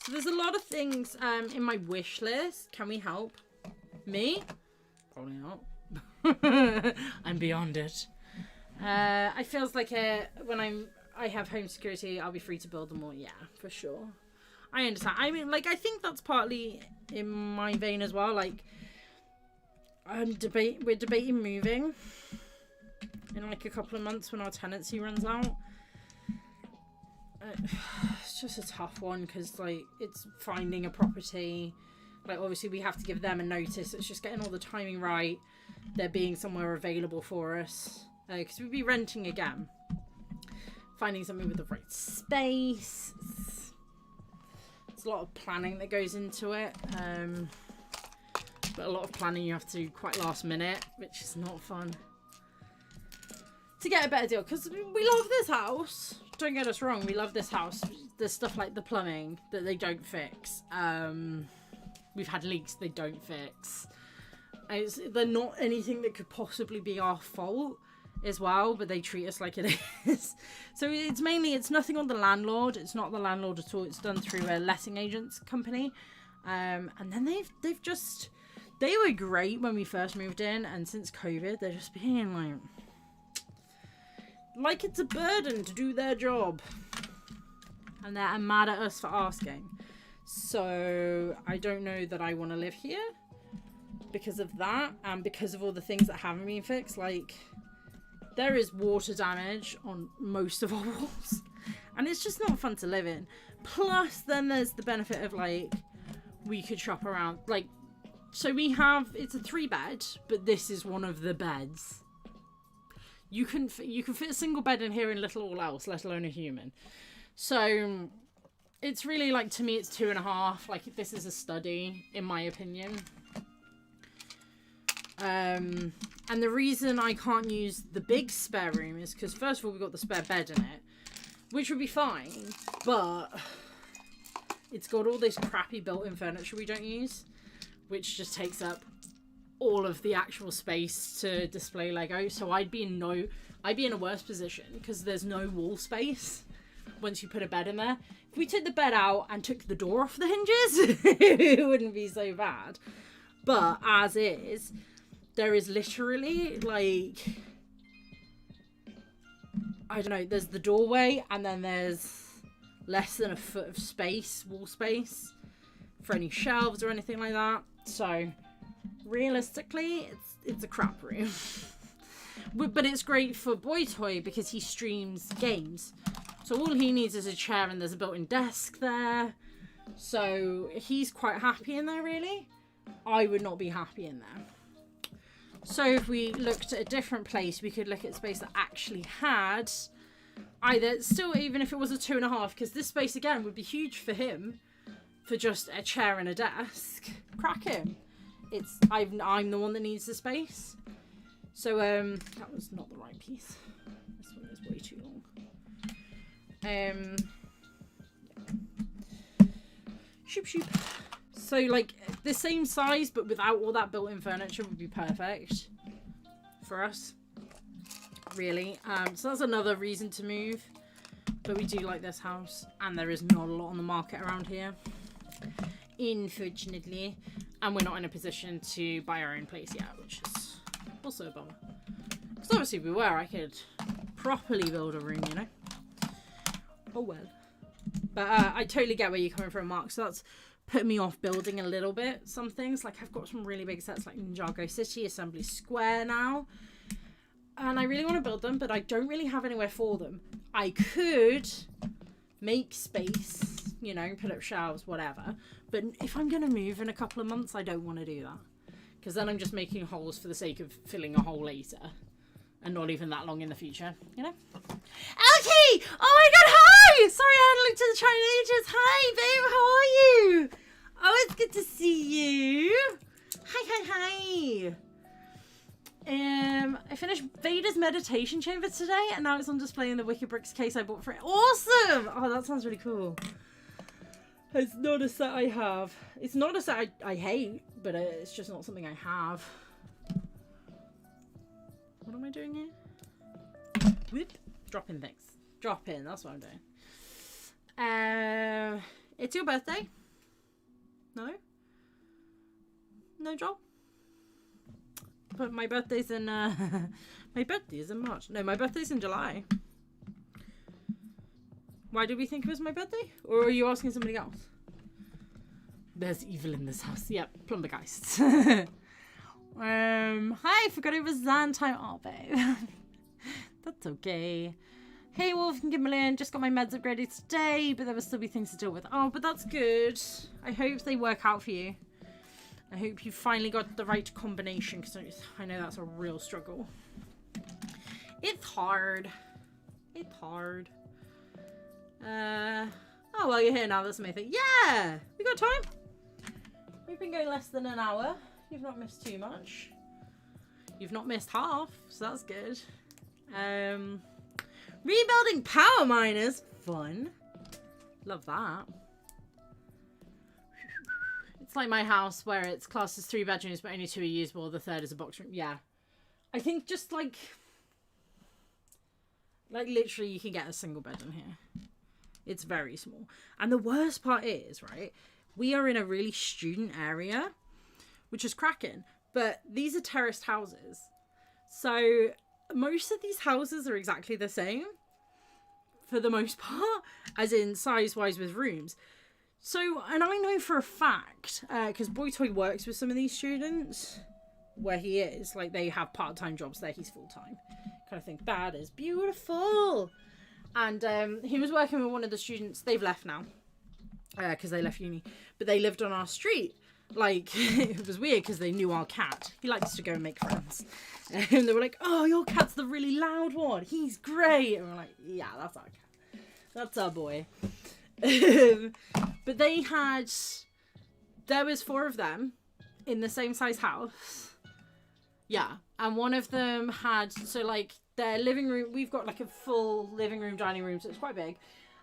So there's a lot of things in my wish list. Can we help? Me? Probably not. I'm beyond it. I feels like when I have home security, I'll be free to build them all. Yeah, for sure. I understand. I mean, like, I think that's partly in my vein as well. Like, we're debating moving in like a couple of months when our tenancy runs out. It's just a tough one because, like, it's finding a property. Like, obviously we have to give them a notice. It's just getting all the timing right. There being somewhere available for us. Because we'd be renting again. Finding something with the right space. There's a lot of planning that goes into it. But a lot of planning you have to do quite last minute, which is not fun. To get a better deal. Because we love this house. Don't get us wrong. We love this house. There's stuff like the plumbing that they don't fix. We've had leaks they don't fix. They're not anything that could possibly be our fault. as well, but they treat us like it is. So it's nothing on the landlord. It's not the landlord at all. It's done through a letting agents company. And then they were great when we first moved in, and since COVID, they're just being like it's a burden to do their job. And they're mad at us for asking. So I don't know that I want to live here because of that, and because of all the things that haven't been fixed. Like, there is water damage on most of our walls, and it's just not fun to live in. Plus, then there's the benefit of, like, we could shop around. Like, so it's a 3-bed, but this is one of the beds. You can fit a single bed in here and little all else, let alone a human. So it's really, like, to me, it's 2.5. Like, this is a study, in my opinion. And the reason I can't use the big spare room is because, first of all, we've got the spare bed in it, which would be fine, but it's got all this crappy built-in furniture we don't use, which just takes up all of the actual space to display Lego. So I'd be in a worse position because there's no wall space once you put a bed in there. If we took the bed out and took the door off the hinges, it wouldn't be so bad. But as is, there is literally, like, I don't know, there's the doorway, and then there's less than a foot of space, wall space, for any shelves or anything like that. So realistically, it's a crap room. But it's great for Boy Toy because he streams games. So all he needs is a chair, and there's a built-in desk there. So he's quite happy in there, really. I would not be happy in there. So if we looked at a different place, we could look at space that actually had either, still, even if it was a 2.5, because this space again would be huge for him, for just a chair and a desk. Crack him. I'm the one that needs the space. So that was not the right piece. This one is way too long. Shoop shoop. So, like, the same size, but without all that built-in furniture would be perfect for us, really. So that's another reason to move. But we do like this house, and there is not a lot on the market around here, unfortunately. And we're not in a position to buy our own place yet, which is also a bummer. Because obviously if we were, I could properly build a room, you know? Oh well. But I totally get where you're coming from, Mark. So that's put me off building a little bit some things. Like, I've got some really big sets like Ninjago City, Assembly Square now, and I really want to build them, but I don't really have anywhere for them. I could make space, you know, put up shelves, whatever, but if I'm going to move in a couple of months, I don't want to do that, because then I'm just making holes for the sake of filling a hole later, and not even that long in the future, you know? Okay! Oh my god, hi! Sorry, I hadn't looked at the chat in ages. Hi, babe, how are you? Oh, it's good to see you. Hi. I finished Vader's meditation chamber today, and now it's on display in the Wicked Bricks case I bought for it. Awesome! Oh, that sounds really cool. It's not a set I have. It's not a set I hate, but it's just not something I have. What am I doing here? Whoop. Dropping things. Drop in, that's what I'm doing. It's your birthday? No? No job? But my birthday's in, my birthday is in March. No, my birthday's in July. Why did we think it was my birthday? Or are you asking somebody else? There's evil in this house. Yep, Plumbergeists. Hi, I forgot it was Zan time. Oh, babe. That's okay. Hey, Wolf and Gimmelin, just got my meds upgraded today, but there will still be things to deal with. Oh, but that's good. I hope they work out for you. I hope you finally got the right combination, because I know that's a real struggle. It's hard. It's hard. Oh, well, you're here now. That's amazing. Yeah! We got time. We've been going less than an hour. You've not missed too much. You've not missed half, so that's good. Rebuilding power miners. Fun. Love that. It's like my house where it's classed as 3 bedrooms, but only 2 are usable. The third is a box room. Yeah. I think just like Like, literally, you can get a single bed in here. It's very small. And the worst part is, right, we are in a really student area, which is cracking. But these are terraced houses. So most of these houses are exactly the same, for the most part, as in size-wise with rooms. So, and I know for a fact, because Boy Toy works with some of these students, where he is, like, they have part-time jobs there, he's full-time. Kind of think, that is beautiful. And he was working with one of the students. They've left now, because they left uni, but they lived on our street. Like, it was weird because they knew our cat. He likes to go and make friends. And they were like, oh, your cat's the really loud one. He's great. And we're like, yeah, that's our cat. That's our boy. But there was 4 of them in the same size house. Yeah. And one of them had, so like their living room, we've got like a full living room, dining room, so it's quite big.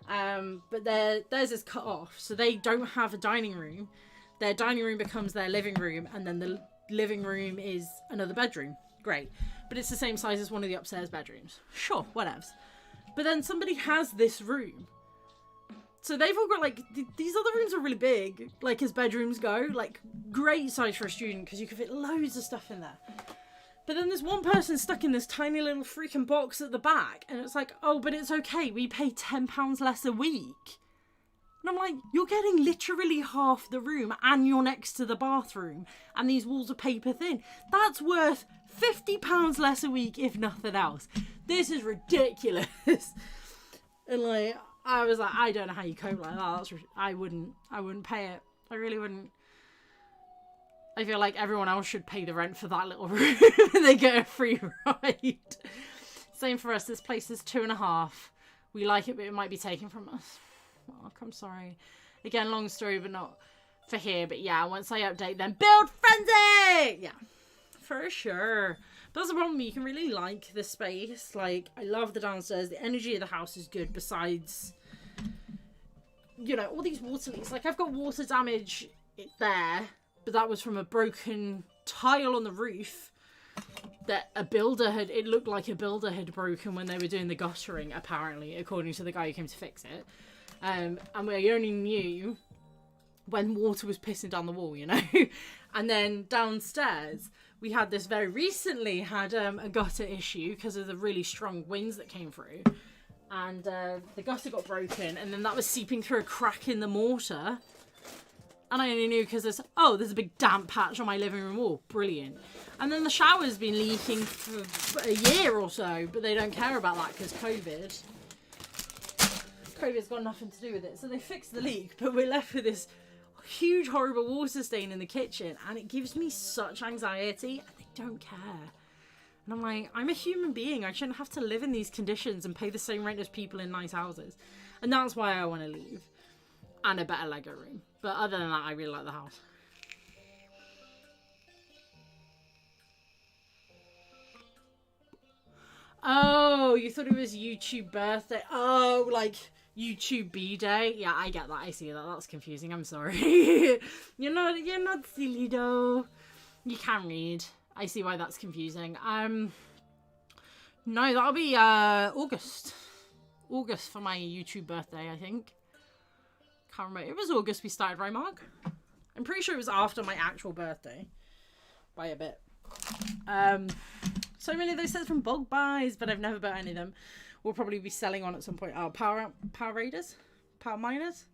But theirs is cut off. So they don't have a dining room. Their dining room becomes their living room, and then the living room is another bedroom. Great. But it's the same size as one of the upstairs bedrooms. Sure, whatevs. But then somebody has this room. So they've all got, like, these other rooms are really big, like, as bedrooms go. Like, great size for a student, because you can fit loads of stuff in there. But then there's one person stuck in this tiny little freaking box at the back, and it's like, oh, but it's okay, we pay £10 less a week. And I'm like, you're getting literally half the room, and you're next to the bathroom, and these walls are paper thin. That's worth £50 less a week, if nothing else. This is ridiculous. And like, I was like, I don't know how you cope like that. I wouldn't pay it. I really wouldn't. I feel like everyone else should pay the rent for that little room and they get a free ride. Same for us. This place is 2.5. We like it, but it might be taken from us. Oh, I'm sorry. Again, long story, but not for here. But yeah, once I update them, build frenzy! Yeah, for sure. But that's the problem. You can really like the space. Like, I love the downstairs. The energy of the house is good. Besides, you know, all these water leaks. Like, I've got water damage there, but that was from a broken tile on the roof that it looked like a builder had broken when they were doing the guttering, apparently, according to the guy who came to fix it. And we only knew when water was pissing down the wall, you know. And then downstairs, we had this very recently had a gutter issue because of the really strong winds that came through. And the gutter got broken, and then that was seeping through a crack in the mortar. And I only knew because there's a big damp patch on my living room wall. Brilliant. And then the shower's been leaking for a year or so, but they don't care about that because COVID's got nothing to do with it. So they fixed the leak, but we're left with this huge, horrible water stain in the kitchen, and it gives me such anxiety, and they don't care. And I'm like, I'm a human being. I shouldn't have to live in these conditions and pay the same rent as people in nice houses. And that's why I want to leave. And a better Lego room. But other than that, I really like the house. Oh, you thought it was YouTube birthday? Oh, like YouTube B-Day? Yeah, I get that. I see that. That's confusing. I'm sorry. You're not silly though. You can read. I see why that's confusing. No, that'll be August. August for my YouTube birthday, I think. Can't remember. It was August we started, right, Mark? I'm pretty sure it was after my actual birthday. By a bit. So many of those sets from bulk buys, but I've never bought any of them. We'll probably be selling on at some point. Oh, Power Raiders? Power Miners?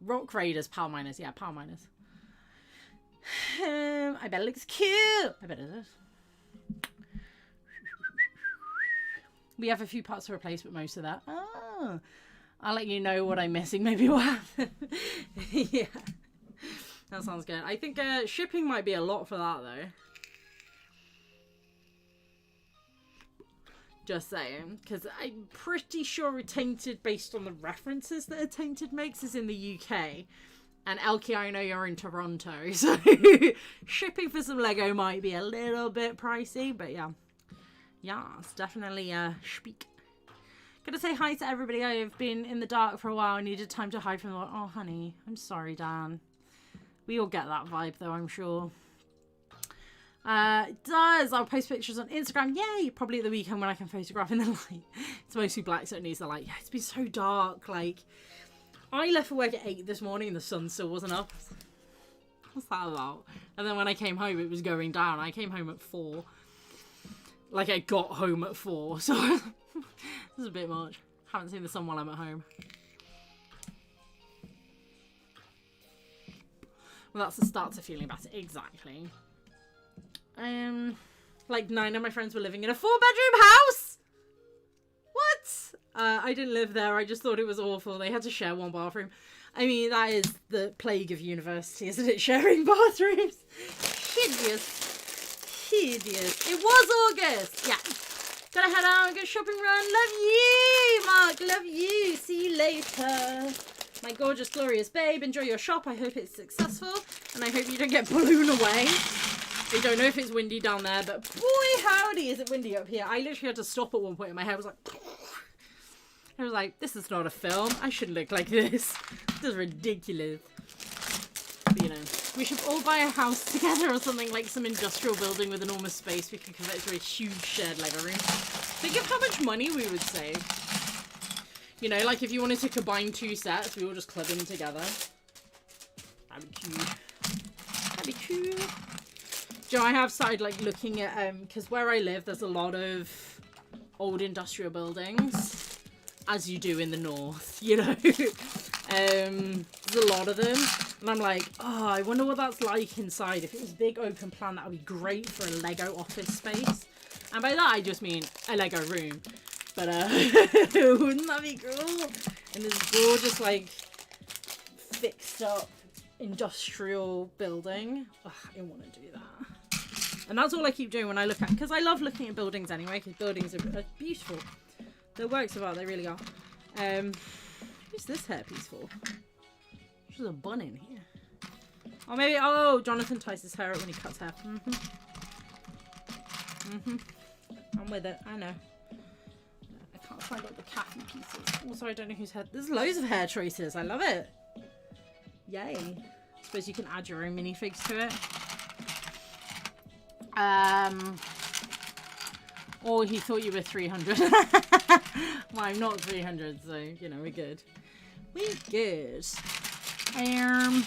Rock Raiders, Power Miners. Yeah, Power Miners. I bet it looks cute. I bet it is. We have a few parts to replace, but most of that. Oh, I'll let you know what I'm missing. Maybe what happened. Yeah, that sounds good. I think shipping might be a lot for that though. Just saying, because I'm pretty sure Tainted, based on the references that Tainted makes, is in the UK. And Elkie, I know you're in Toronto, so shipping for some Lego might be a little bit pricey, but yeah. Yeah, it's definitely speak. Gotta say hi to everybody. I've been in the dark for a while. I needed time to hide from the... Oh, honey, I'm sorry, Dan. We all get that vibe, though, I'm sure. It does. I'll post pictures on Instagram. Yay! Probably at the weekend when I can photograph in the light. It's mostly black, so it needs the light. Yeah, it's been so dark. Like, I left for work at 8 this morning and the sun still wasn't up. What's that about? And then when I came home, it was going down. I came home at 4. Like, I got home at 4. So, this is a bit much. Haven't seen the sun while I'm at home. Well, that's the start to feeling better. Exactly. Like 9 of my friends were living in a 4-bedroom house. What? I didn't live there. I just thought it was awful. They had to share one bathroom. I mean, that is the plague of university, isn't it? Sharing bathrooms. Hideous. Hideous. It was August. Yeah. Gotta head out and go shopping run. Love you, Mark. Love you. See you later. My gorgeous, glorious babe. Enjoy your shop. I hope it's successful. And I hope you don't get blown away. I don't know if it's windy down there, but boy howdy is it windy up here. I literally had to stop at one point and my hair was like... I was like, this is not a film. I shouldn't look like this. This is ridiculous. But, you know, we should all buy a house together or something, like some industrial building with enormous space. We could convert it to a huge shared Lego room. Think of how much money we would save. You know, like if you wanted to combine 2 sets, we all just club them together. That'd be cute. That'd be cute. Do you know, I have started like looking at, because where I live, there's a lot of old industrial buildings, as you do in the north, you know. There's a lot of them. And I'm like, oh, I wonder what that's like inside. If it was a big open plan, that would be great for a Lego office space. And by that, I just mean a Lego room. But wouldn't that be cool? And this gorgeous, like, fixed up industrial building. Ugh, I want to do that. And that's all I keep doing when I look at, because I love looking at buildings anyway, because buildings are beautiful. They're works of art, they really are. Who's this hairpiece for? There's a bun in here. Oh, maybe, oh, Jonathan ties his hair up when he cuts hair. I'm with it, I know. I can't find all the Kathy pieces. Also, I don't know whose hair, there's loads of hair choices, I love it. Yay. I suppose you can add your own minifigs to it. Or he thought you were 300. Well, I'm not 300, so, you know, we're good. We're good. I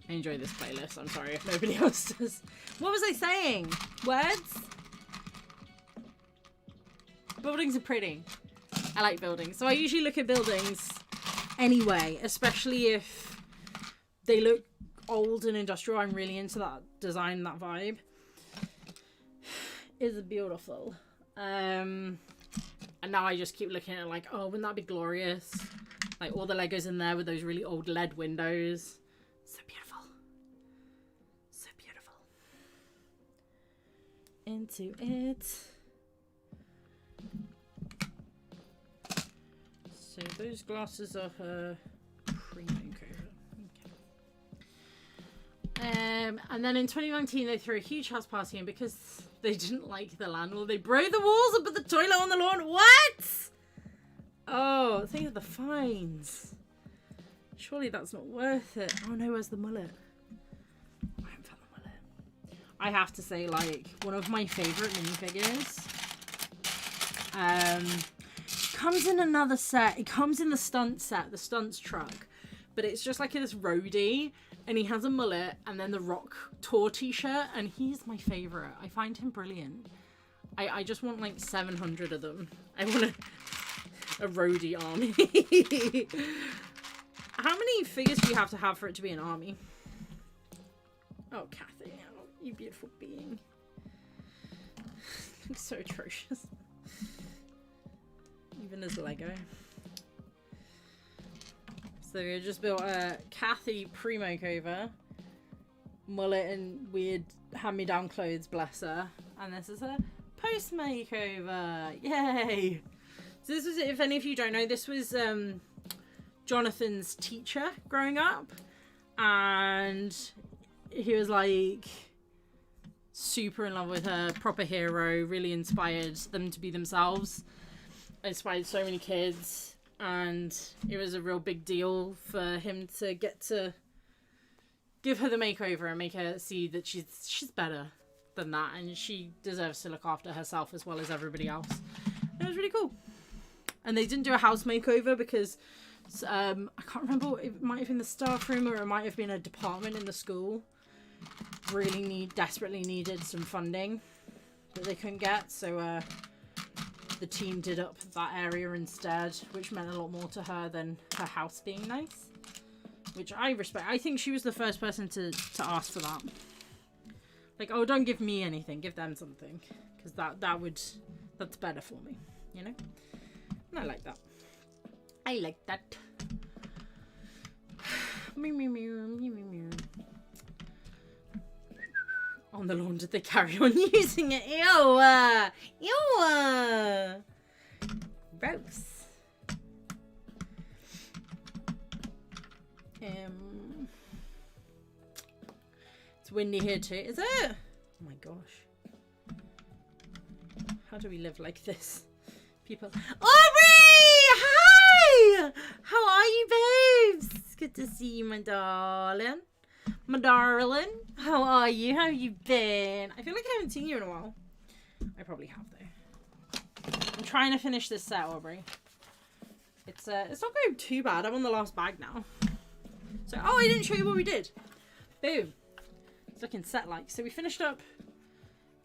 enjoy this playlist. I'm sorry if nobody else does. What was I saying? Words? Buildings are pretty. I like buildings. So I usually look at buildings anyway, especially if they look old and industrial. I'm really into that design, that vibe. It's beautiful. And now I just keep looking at it like, oh, wouldn't that be glorious? Like all the Legos in there with those really old LED windows. So beautiful. So beautiful. Into it. So those glasses are her pre-makeover. Okay. And then in 2019 they threw a huge house party, and because they didn't like the landlord, they broke the walls and put the toilet on the lawn. What? Oh, think of the fines. Surely that's not worth it. Oh no, where's the mullet? I haven't found the mullet. I have to say, like, one of my favourite minifigures. Comes in another set. It comes in the stunt set, the stunts truck, but it's just like this roadie, and he has a mullet and then the Rock Tour t-shirt, and he's my favorite. I find him brilliant. I just want like 700 of them. I want a roadie army. How many figures do you have to have for it to be an army? Oh, Kathy, oh, you beautiful being. Looks so atrocious. Even as Lego. So we just built a Kathy pre-makeover, mullet and weird hand-me-down clothes, bless her. And this is a post-makeover. Yay! So this was, if any of you don't know, this was Jonathan's teacher growing up. And he was like super in love with her, proper hero, really inspired them to be themselves. Inspired so many kids. and it was a real big deal for him to get to give her the makeover and make her see that she's better than that, and she deserves to look after herself as well as everybody else. It was really cool. And they didn't do a house makeover because I can't remember, it might have been the staff room or it might have been a department in the school desperately needed some funding that they couldn't get, so the team did up that area instead, which meant a lot more to her than her house being nice, which I respect. I think she was the first person to ask for that. Like, oh, don't give me anything, give them something, because that's better for me, you know? And I like that. I like that. On the lawn, did they carry on using it? Ew! Ew! Gross. It's windy here too. Is it? Oh my gosh. How do we live like this? People. Aubrey! Hi! How are you, babes? It's good to see you, my darling. My darling. How are you? How have you been? I feel like I haven't seen you in a while. I probably have, though. I'm trying to finish this set, Aubrey. It's not going too bad. I'm on the last bag now. So, oh, I didn't show you what we did. Boom. It's looking set-like. So we finished up,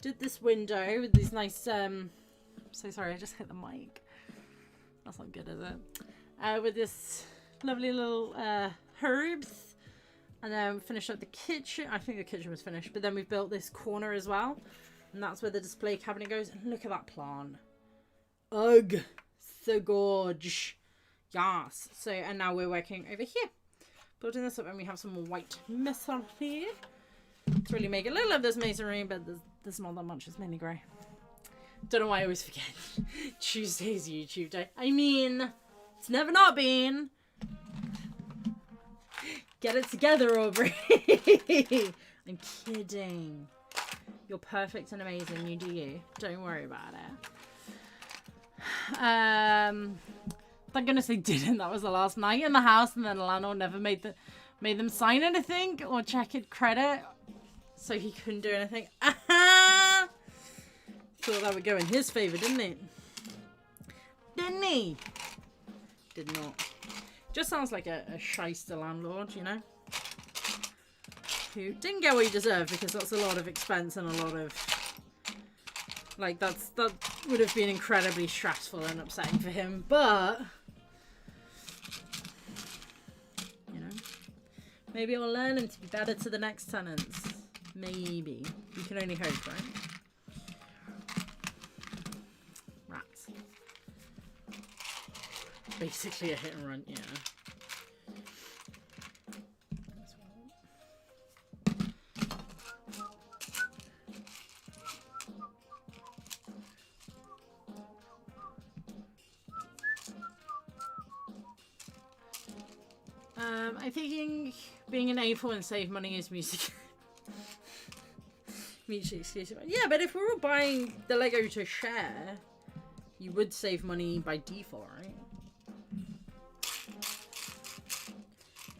did this window with these nice, so sorry, I just hit the mic. That's not good, is it? With this lovely little herbs. And then finished up the kitchen. I think the kitchen was finished. But then we built this corner as well. And that's where the display cabinet goes. And look at that plant. Ugh. So gorge. Yes. So, and now we're working over here. Building this up, and we have some white masonry here. To really make it look like there's masonry, but there's not that much. It's mainly grey. Don't know why I always forget. Tuesday's YouTube day. I mean, it's never not been. Get it together, Aubrey. I'm kidding. You're perfect and amazing. You do you. Don't worry about it. Thank goodness they didn't. That was the last night in the house, and then Lano never made them sign anything or check it credit, so he couldn't do anything. Thought that would go in his favour, didn't it? Didn't he? Did not. Just sounds like a shyster landlord, you know? Who didn't get what he deserved, because that's a lot of expense and a lot of... Like, that would have been incredibly stressful and upsetting for him, but... You know? Maybe it'll learn him to be better to the next tenants. Maybe. You can only hope, right? Rats. Basically a hit and run, yeah. I think being an A4 and save money is mutually exclusive. Yeah, but if we were buying the Lego to share, you would save money by default, right?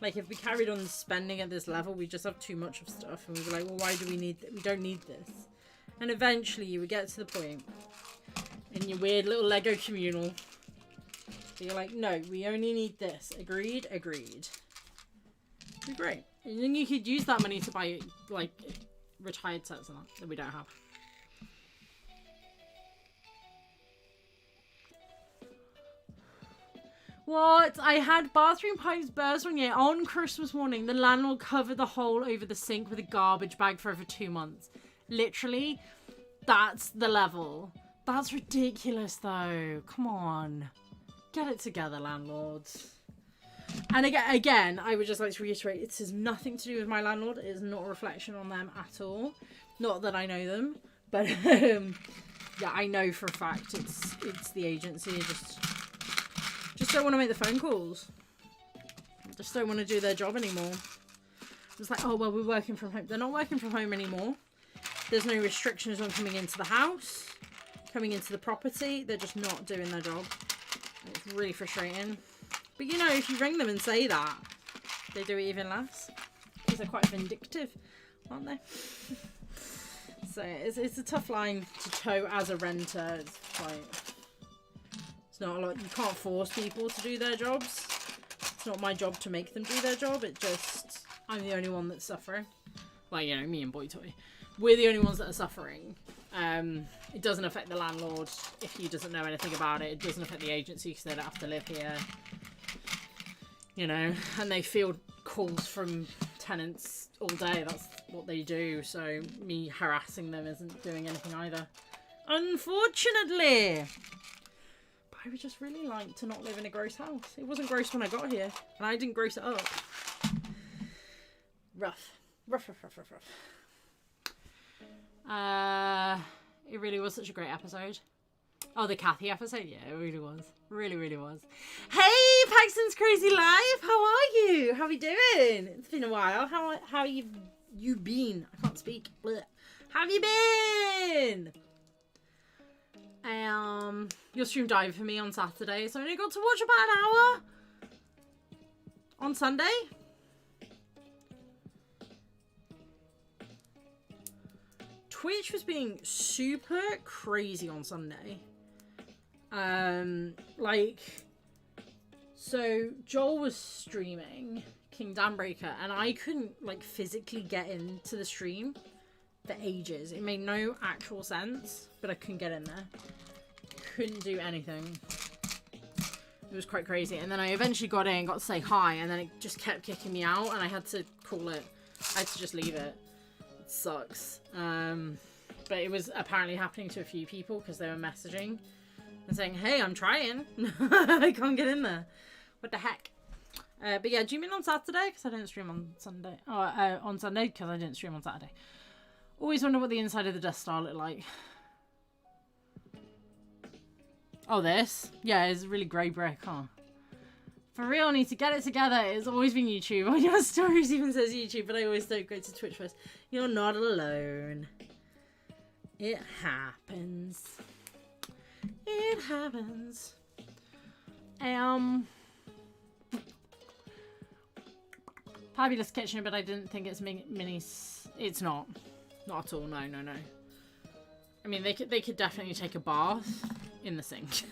Like, if we carried on spending at this level, we just have too much of stuff, and we'd be like, well, why do we need we don't need this. And eventually you would get to the point in your weird little Lego communal that you're like, no, we only need this. Agreed? Agreed. It'd be great. And then you could use that money to buy, like, retired sets and that we don't have. What? I had bathroom pipes burst one year on Christmas morning. The landlord covered the hole over the sink with a garbage bag for over 2 months. Literally, that's the level. That's ridiculous, though. Come on. Get it together, landlords. And again, I would just like to reiterate, it has nothing to do with my landlord. It is not a reflection on them at all. Not that I know them, but yeah, I know for a fact it's the agency. Just don't want to make the phone calls. Just don't want to do their job anymore. It's like, oh, well, we're working from home. They're not working from home anymore. There's no restrictions on coming into the house, coming into the property. They're just not doing their job. It's really frustrating. But you know, if you ring them and say that, they do it even less. Because they're quite vindictive, aren't they? So it's a tough line to toe as a renter. It's not a lot. You can't force people to do their jobs. It's not my job to make them do their job. I'm the only one that's suffering. Well, you know, me and Boy Toy. We're the only ones that are suffering. It doesn't affect the landlord if he doesn't know anything about it. It doesn't affect the agency because they don't have to live here. You know, and they field calls from tenants all day. That's what they do. So me harassing them isn't doing anything either. Unfortunately. But I would just really like to not live in a gross house. It wasn't gross when I got here. And I didn't gross it up. Rough. It really was such a great episode. Oh, the Kathy episode? Yeah, it really was. Really was. Hey, Paxton's Crazy Life! How are you? How are you doing? It's been a while. How you been? I can't speak. Blech. How have you been? Your stream died for me on Saturday, so I only got to watch about an hour on Sunday. Twitch was being super crazy on Sunday. So Joel was streaming King Danbreaker and I couldn't physically get into the stream for ages. It made no actual sense, but I couldn't get in there. Couldn't do anything. It was quite crazy. And then I eventually got in, got to say hi, and then it just kept kicking me out and I had to call it. I had to just leave it. It sucks. But it was apparently happening to a few people because they were messaging and saying, hey, I'm trying. I can't get in there. What the heck? But yeah, do you mean on Saturday? Because I didn't stream on Sunday. On Sunday because I didn't stream on Saturday. Always wonder what the inside of the Death Star looked like. Oh, this? Yeah, it's really grey brick, huh? For real, I need to get it together. It's always been YouTube. On your stories even says YouTube, but I always don't go to Twitch first. You're not alone. It happens. It happens. Fabulous kitchen, but I didn't think it's mini. It's not. Not at all. No. I mean, they could definitely take a bath in the sink.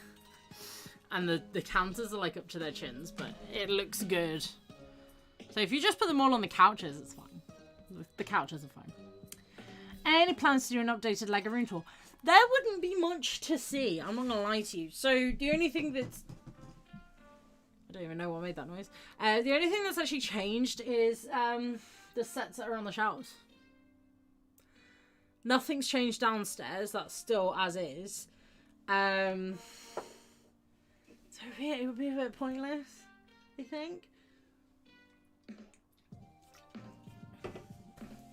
And the counters are up to their chins, but it looks good. So if you just put them all on the couches, it's fine. The couches are fine. Any plans to do an updated Lego room tour? There wouldn't be much to see. I'm not gonna lie to you. So the only thing that's... I don't even know what made that noise. The only thing that's actually changed is the sets that are on the shelves. Nothing's changed downstairs. That's still as is. So it would be a bit pointless, I think.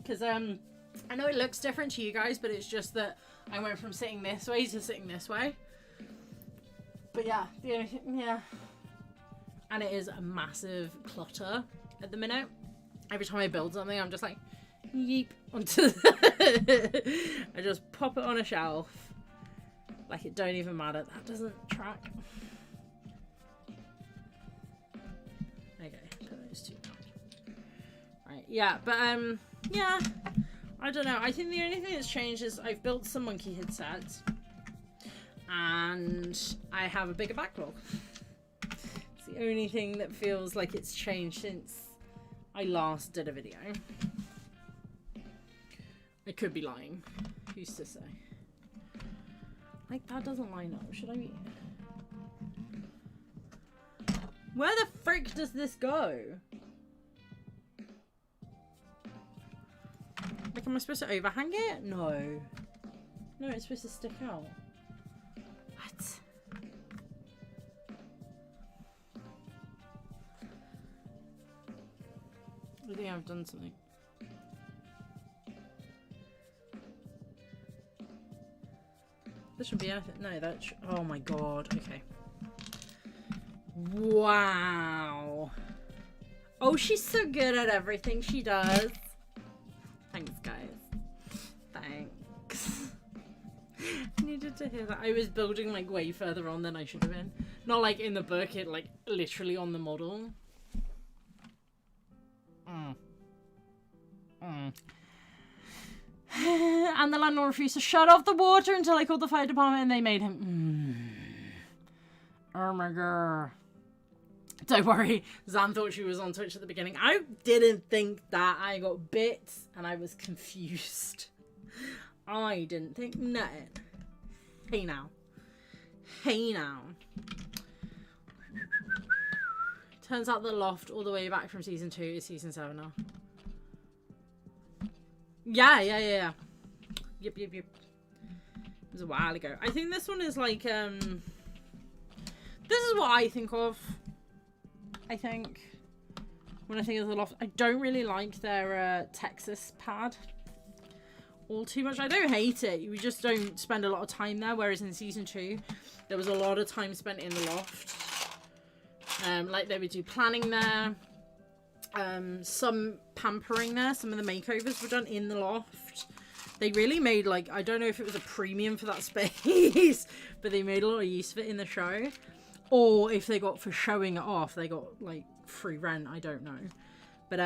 Because I know it looks different to you guys, but it's just that I went from sitting this way to sitting this way. But yeah, the only thing, yeah. And it is a massive clutter at the minute. Every time I build something, I'm just like, yeep, onto I just pop it on a shelf. Like it don't even matter. That doesn't track. Okay, put those two down. Right, yeah, but yeah. I don't know. I think the only thing that's changed is I've built some monkey headsets. And I have a bigger backlog. It's the only thing that feels like it's changed since I last did a video. I could be lying. Who's to say? Like, that doesn't line up. Should I be... Where the frick does this go? Like, am I supposed to overhang it? No. No, it's supposed to stick out. What? I think I've done something. This should be anything. No, that should... Oh my god. Okay. Wow. Oh, she's so good at everything she does. Thanks, guys. Thanks. I needed to hear that. I was building like way further on than I should have been. Not like in the book, it like literally on the model. And the landlord refused to shut off the water until I called the fire department and they made him. Oh my god. Don't worry, Zan thought she was on Twitch at the beginning. I didn't think that. I got bits and I was confused. I didn't think nothing. Hey now. Hey now. Turns out the loft all the way back from season 2 is season 7 now. Yeah. Yep. It was a while ago. I think this one is like, this is what I think of. I think when I think of the loft, I don't really like their Texas pad all too much. I don't hate it. We just don't spend a lot of time there. Whereas in season 2, there was a lot of time spent in the loft. Like they would do planning there. Some pampering there. Some of the makeovers were done in the loft. They really made, like, I don't know if it was a premium for that space, but they made a lot of use of it in the show. Or if they got, for showing it off, they got, like, free rent. I don't know. But,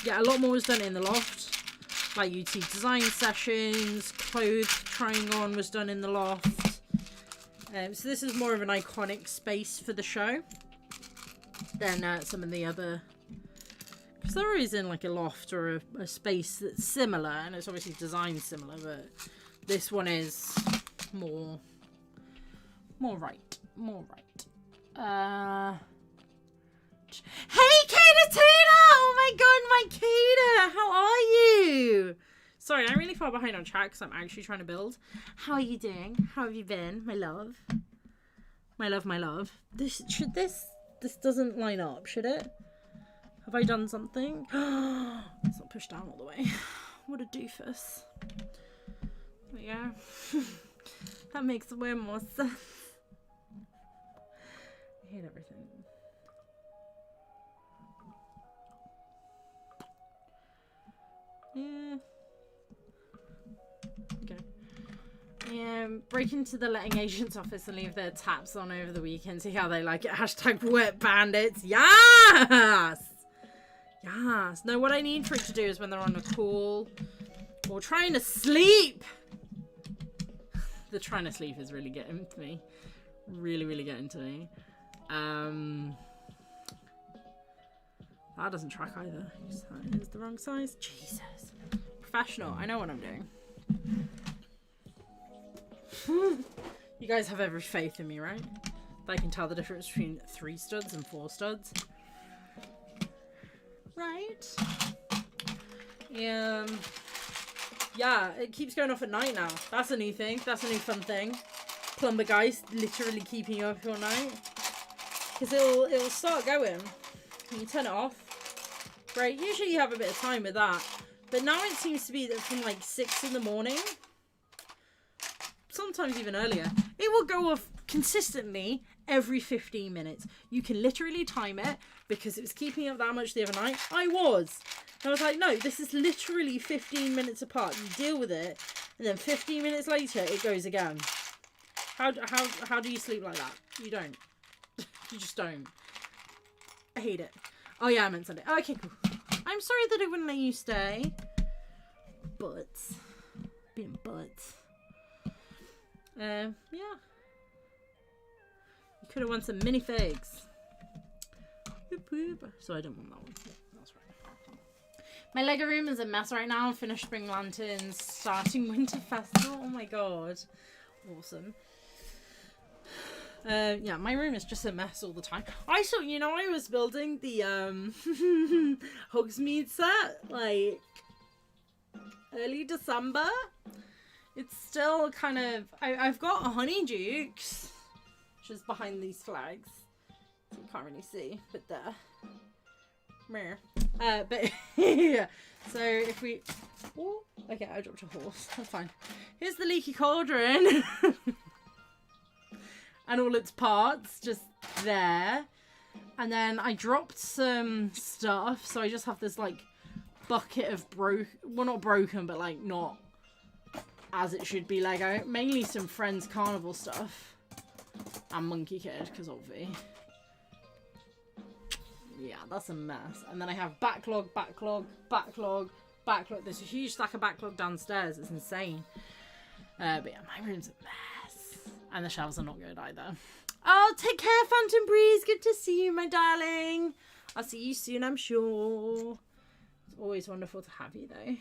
yeah, a lot more was done in the loft. Like, you'd see design sessions, clothes trying on was done in the loft. So this is more of an iconic space for the show than some of the other... Because there is in, like, a loft or a space that's similar, and it's obviously designed similar, but this one is more right. More right. Hey, Kata Tina! Oh my god, my Kata! How are you? Sorry, I'm really far behind on chat because I'm actually trying to build. How are you doing? How have you been, my love? My love, my love. This doesn't line up, should it? Have I done something? It's not pushed down all the way. What a doofus. There we go. That makes way more sense. I hate everything. Yeah. Okay. Yeah, break into the letting agent's office and leave their taps on over the weekend. See how they like it. Hashtag wet bandits. Yes! Yes. No, what I need for it to do is when they're on a call or trying to sleep. The trying to sleep is really getting to me. Really, really getting to me. That doesn't track either. That is the wrong size. Jesus. Professional. I know what I'm doing. You guys have every faith in me, right? That I can tell the difference between 3 studs and 4 studs. Right? Yeah, it keeps going off at night now. That's a new thing. That's a new fun thing. Plumber guys literally keeping you up all night. Because it'll start going. And you turn it off. Right? Usually you have a bit of time with that. But now it seems to be that from like 6 in the morning, sometimes even earlier, it will go off consistently every 15 minutes. You can literally time it because it was keeping up that much the other night. I was like, no, this is literally 15 minutes apart. You deal with it, and then 15 minutes later, it goes again. How do you sleep like that? You don't. You just don't. I hate it. Oh yeah, I meant Sunday. Okay, cool. I'm sorry that I wouldn't let you stay. But. Being butts. Yeah. You could have won some minifigs. So I don't want that one. That's right. My Lego room is a mess right now. Finished Spring Lanterns, starting Winter Festival. Oh my god. Awesome. Yeah, my room is just a mess all the time. I saw, you know, I was building the Hogsmeade set, like, early December. It's still kind of, I've got a Honeydukes, which is behind these flags. So you can't really see, but there. But, yeah. So if we, oh, okay, I dropped a horse. That's fine. Here's the leaky cauldron. And all its parts just there. And then I dropped some stuff. So I just have this like bucket of well, not broken, but like not as it should be Lego. Mainly some Friends Carnival stuff. And Monkey Kid, because obviously. Yeah, that's a mess. And then I have backlog. There's a huge stack of backlog downstairs. It's insane. But yeah, my room's a mess. And the shelves are not good either. Oh, take care, Phantom Breeze. Good to see you, my darling. I'll see you soon, I'm sure. It's always wonderful to have you, though.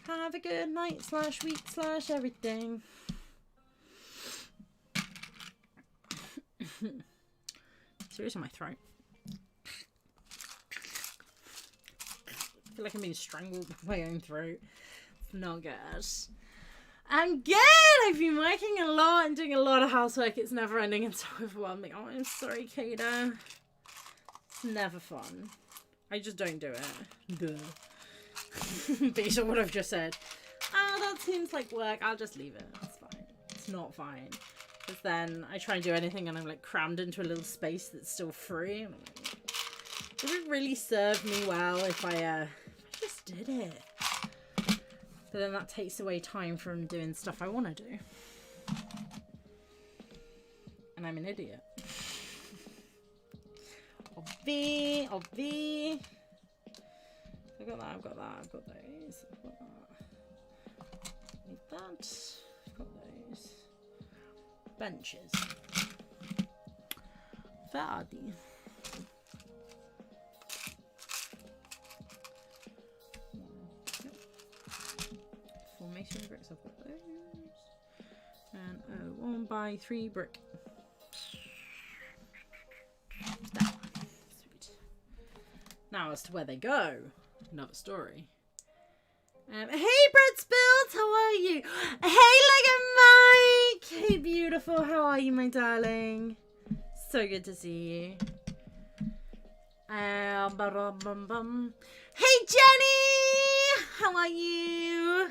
Have a good night / week / everything. Seriously, my throat. I feel like I'm being strangled by my own throat. It's not good. I'm good! I've been working a lot and doing a lot of housework. It's never ending and so overwhelming. Oh, I'm sorry, Kada. It's never fun. I just don't do it. Duh. Based on what I've just said. Oh, that seems like work. I'll just leave it. It's fine. It's not fine. Because then I try and do anything and I'm like crammed into a little space that's still free. And I'm like, would it really serve me well if I just did it? But then that takes away time from doing stuff I want to do. And I'm an idiot. Obvi. I've got that, I've got those. I've got that. Need that. I've got those. Benches. Ferdi. Masonry bricks, I've got those. And 1 by 3 brick. There. Sweet. Now as to where they go, another story. Hey Bread Spills, how are you? Hey Lego Mike! Hey beautiful, how are you, my darling? So good to see you. Hey Jenny! How are you?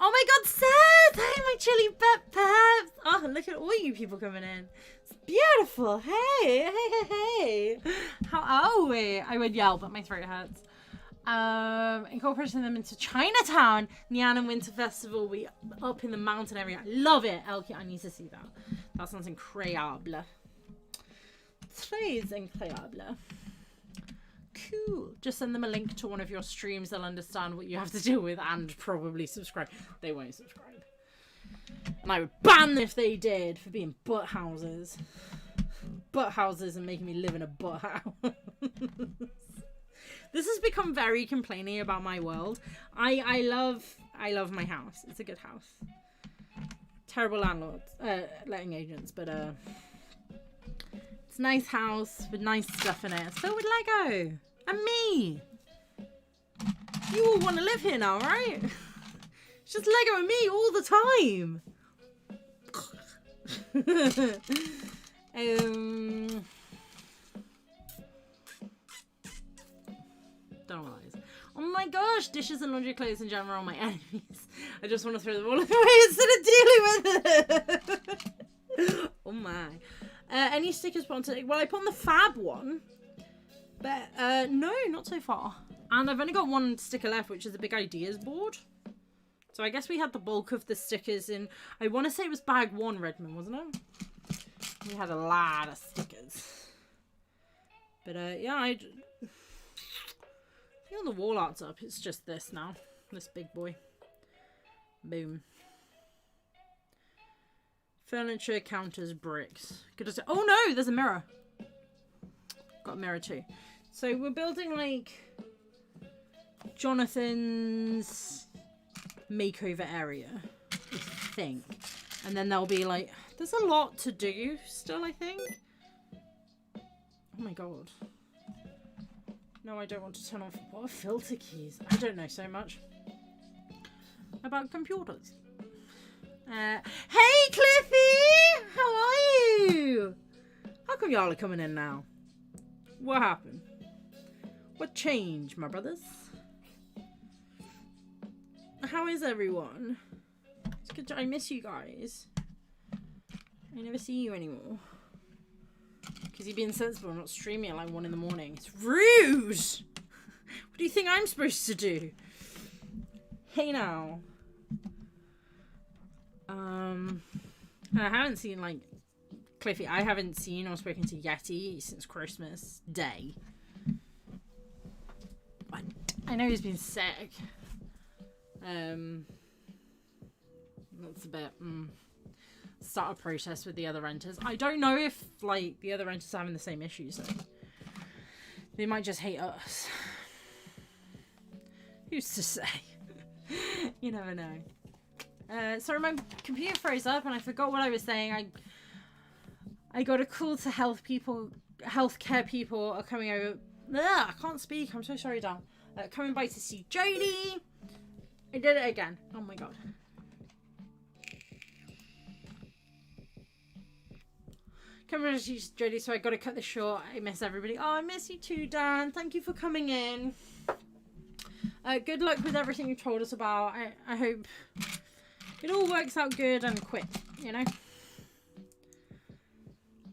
Oh my god, Seth! Hey, my chili peps! Oh, look at all you people coming in. It's beautiful. Hey. How are we? I would yell, but my throat hurts. Incorporating them into Chinatown, Nyan and Winter Festival. We up in the mountain area. I love it. Elkie, I need to see that. That sounds incredible. Très incredible. Cool. Just send them a link to one of your streams. They'll understand what you have to deal with and probably subscribe. They won't subscribe. And I would ban them if they did for being butt houses. Butt houses and making me live in a butt house. This has become very complaining about my world. I love my house. It's a good house. Terrible landlords, letting agents, but it's a nice house with nice stuff in it. It's filled with Lego. And me. You all want to live here now, right? It's just Lego and me all the time. Don't know what that is. Oh my gosh, dishes and laundry clothes in general are my enemies. I just want to throw them all away instead of dealing with it. Oh my. Any stickers put on today? Well, I put on the Fab one. But, no, not so far. And I've only got one sticker left, which is a big ideas board. So I guess we had the bulk of the stickers in... I want to say it was bag 1, Redmond, wasn't it? We had a lot of stickers. But, yeah, I think all the wall art's up. It's just this now. This big boy. Boom. Furniture, counters, bricks. Good to say. Oh, no! There's a mirror. Got a mirror, too. So we're building, like, Jonathan's makeover area, I think. And then there'll be, like, there's a lot to do still, I think. Oh, my God. No, I don't want to turn off. What are filter keys? I don't know so much about computers. Hey, Cliffy! How are you? How come y'all are coming in now? What happened? What changed, my brothers? How is everyone? It's good to, I miss you guys. I never see you anymore. Because you're being sensible and not streaming at like 1 in the morning. It's rude! What do you think I'm supposed to do? Hey now. I haven't seen like Cliffy, I haven't seen or spoken to Yeti since Christmas Day. I know he's been sick. That's a bit... Start a protest with the other renters. I don't know if, like, the other renters are having the same issues, though. They might just hate us. Who's to say? You never know. Sorry, my computer froze up and I forgot what I was saying. I got a call to healthcare people are coming over. Ugh, I can't speak. I'm so sorry, Dan. Coming by to see Jodie. I did it again. Oh my god. Coming by to see Jodie, so I got to cut this short. I miss everybody. Oh, I miss you too, Dan. Thank you for coming in. Good luck with everything you told us about. I hope it all works out good and quick, you know?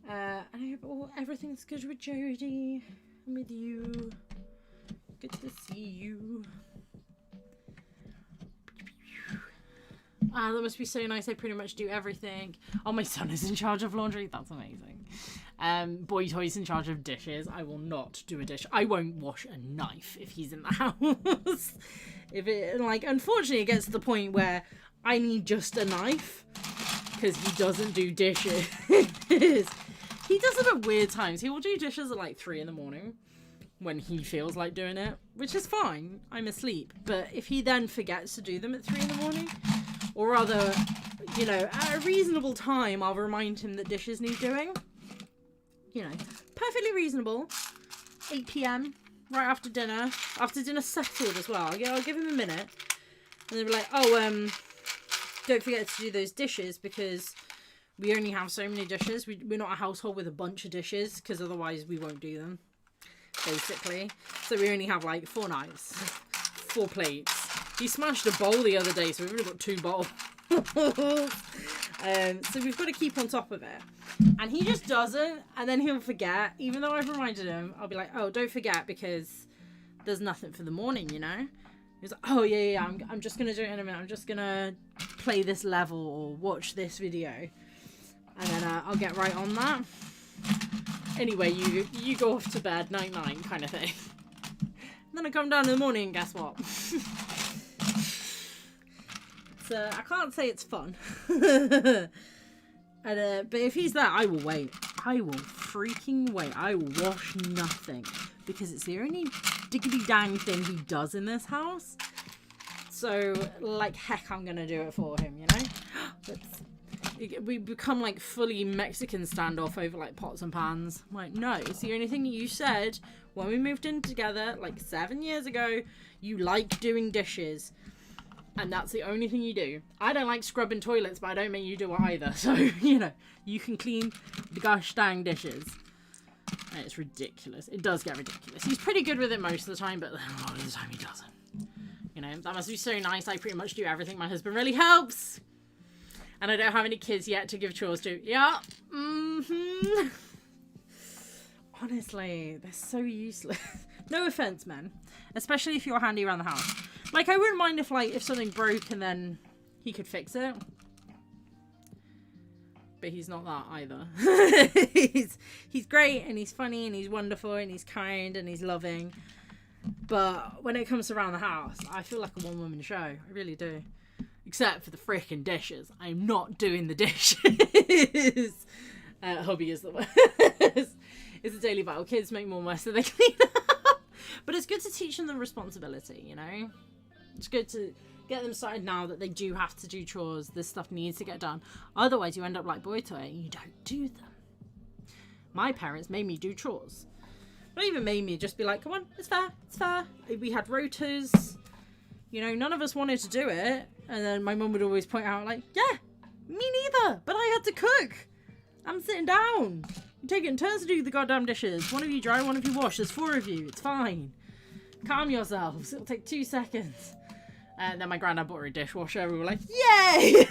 And I hope everything's good with Jodie and with you. Good to see you. That must be so nice. I pretty much do everything. Oh, my son is in charge of laundry. That's amazing. Boy toy's in charge of dishes. I will not do a dish. I won't wash a knife if he's in the house. If it, like, unfortunately, it gets to the point where I need just a knife because he doesn't do dishes. He does it at weird times. He will do dishes at like 3 in the morning when he feels like doing it, which is fine. I'm asleep. But if he then forgets to do them at 3 in the morning, or rather, you know, at a reasonable time, I'll remind him that dishes need doing. You know, perfectly reasonable. 8 p.m, right after dinner. After dinner settled as well. I'll give him a minute. And they'll be like, oh, don't forget to do those dishes because we only have so many dishes. We're not a household with a bunch of dishes because otherwise we won't do them, basically. So we only have like 4 knives, 4 plates. He smashed a bowl the other day, so we've only got 2 bowls. So we've got to keep on top of it. And he just doesn't, and then he'll forget. Even though I've reminded him, I'll be like, oh, don't forget because there's nothing for the morning, you know? He's like, oh, yeah, I'm just going to do it in a minute. I'm just going to play this level or watch this video. And then I'll get right on that. Anyway, you go off to bed, night-night kind of thing. And then I come down in the morning and guess what? I can't say it's fun. And, but if he's there, I will wait. I will freaking wait. I will wash nothing. Because it's the only diggity dang thing he does in this house. So, like, heck, I'm going to do it for him, you know? We become, like, fully Mexican standoff over, like, pots and pans. I'm like, no, it's the only thing that you said when we moved in together, like, 7 years ago. You like doing dishes. And that's the only thing you do. I don't like scrubbing toilets, but I don't make you do it either. So, you know, you can clean the gosh dang dishes. And it's ridiculous. It does get ridiculous. He's pretty good with it most of the time, but a lot of the time he doesn't. You know, that must be so nice. I pretty much do everything. My husband really helps. And I don't have any kids yet to give chores to. Yeah. Mm-hmm. Honestly, they're so useless. No offense, men. Especially if you're handy around the house. Like, I wouldn't mind if something broke and then he could fix it. But he's not that either. he's great and he's funny and he's wonderful and he's kind and he's loving. But when it comes around the house, I feel like a one-woman show. I really do. Except for the frickin' dishes. I'm not doing the dishes. Hobby is the worst. It's a daily battle. Kids make more mess than they clean up. But it's good to teach them the responsibility, you know? It's good to get them started now that they do have to do chores. This stuff needs to get done. Otherwise, you end up like Boy Toy and you don't do them. My parents made me do chores. Not even made me, just be like, come on, it's fair, it's fair. We had rotas. You know, none of us wanted to do it. And then my mum would always point out, like, yeah, me neither. But I had to cook. I'm sitting down. You take it in turns to do the goddamn dishes. One of you dry, one of you wash. There's 4 of you. It's fine. Calm yourselves. It'll take 2 seconds. And then my granddad bought her a dishwasher. We were like, yay!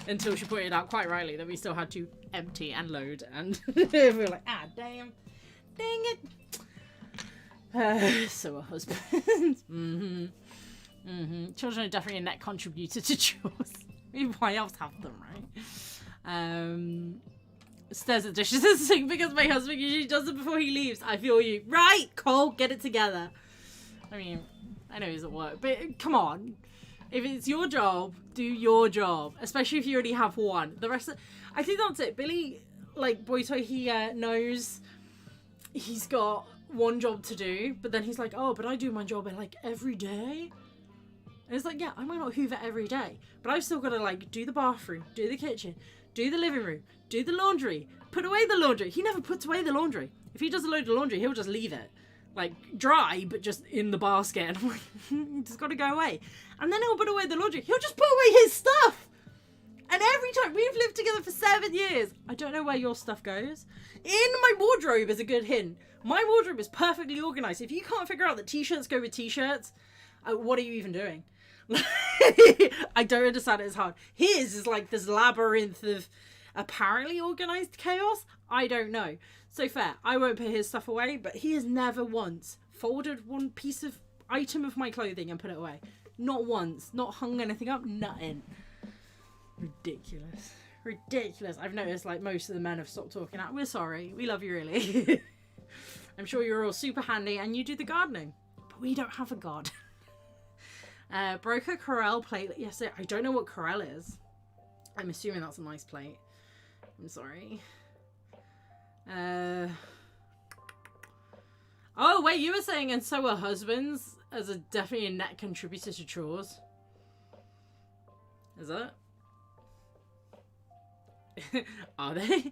Until she pointed out quite rightly that we still had to empty and load. And we were like, ah, damn. Dang it. So a husband. Mm-hmm. Mm-hmm. Children are definitely a net contributor to chores. Why else have them, right? Stares at dishes in the sink because my husband usually does it before he leaves. I feel you. Right, Cole, get it together. I mean, I know he's at work, but come on. If it's your job, do your job. Especially if you already have one. The rest of... I think that's it. Billy, like, Boito, he knows he's got one job to do, but then he's like, oh, but I do my job like every day. And it's like, yeah, I might not hoover every day, but I've still got to like do the bathroom, do the kitchen, do the living room, do the laundry, put away the laundry. He never puts away the laundry. If he does a load of laundry, he'll just leave it. Like, dry, but just in the basket. And it's got to go away. And then he'll put away the laundry. He'll just put away his stuff. And every time, we've lived together for 7 years. I don't know where your stuff goes. In my wardrobe is a good hint. My wardrobe is perfectly organised. If you can't figure out that t-shirts go with t-shirts, what are you even doing? I don't understand it as hard. His is like this labyrinth of apparently organised chaos. I don't know. So fair, I won't put his stuff away, but he has never once folded one piece of item of my clothing and put it away. Not once. Not hung anything up. Nothing. Ridiculous. Ridiculous. I've noticed like most of the men have stopped talking out. We're sorry. We love you really. I'm sure you're all super handy and you do the gardening. But we don't have a garden. Broke a Corelle plate yesterday. I don't know what Corelle is. I'm assuming that's a nice plate. I'm sorry. Oh wait, you were saying and so are husbands as a definitely a net contributor to chores. Is it? Are they?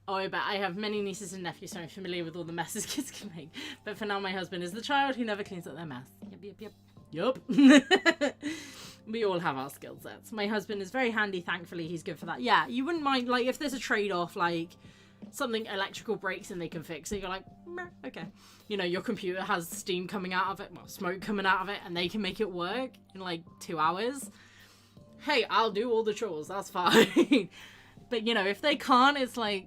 Oh, I bet. I have many nieces and nephews, so I'm familiar with all the messes kids can make. But for now, my husband is the child who never cleans up their mess. Yup. We all have our skill sets. My husband is very handy, thankfully. He's good for that. Yeah, you wouldn't mind, like, if there's a trade-off, like, something electrical breaks and they can fix it, you're like, okay. You know, your computer has steam coming out of it, well, smoke coming out of it, and they can make it work in, like, 2 hours. Hey, I'll do all the chores. That's fine. But, you know, if they can't, it's like,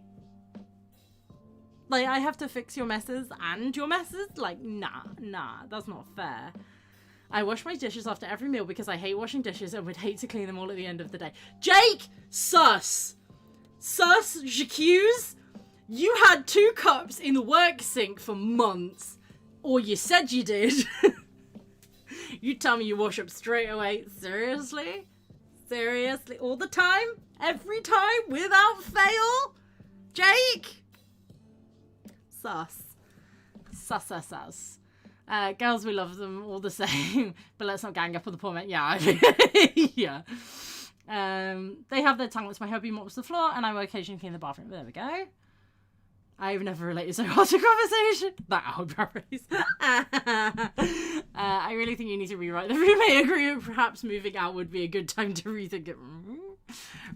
I have to fix your messes and your messes? Like, nah, that's not fair. I wash my dishes after every meal because I hate washing dishes and would hate to clean them all at the end of the day. Jake! Sus, j'accuse. You had 2 cups in the work sink for months. Or you said you did. You tell me you wash up straight away. Seriously? Seriously? All the time? Every time? Without fail? Jake? Sus. Sus. Girls, we love them all the same. But let's not gang up on the poor men. Yeah. Yeah. They have their talents. My hubby mops the floor and I will occasionally clean the bathroom. There we go. I've never related so hard to conversation. That eyebrow raise. I really think you need to rewrite the roommate agreement. Perhaps moving out would be a good time to rethink it.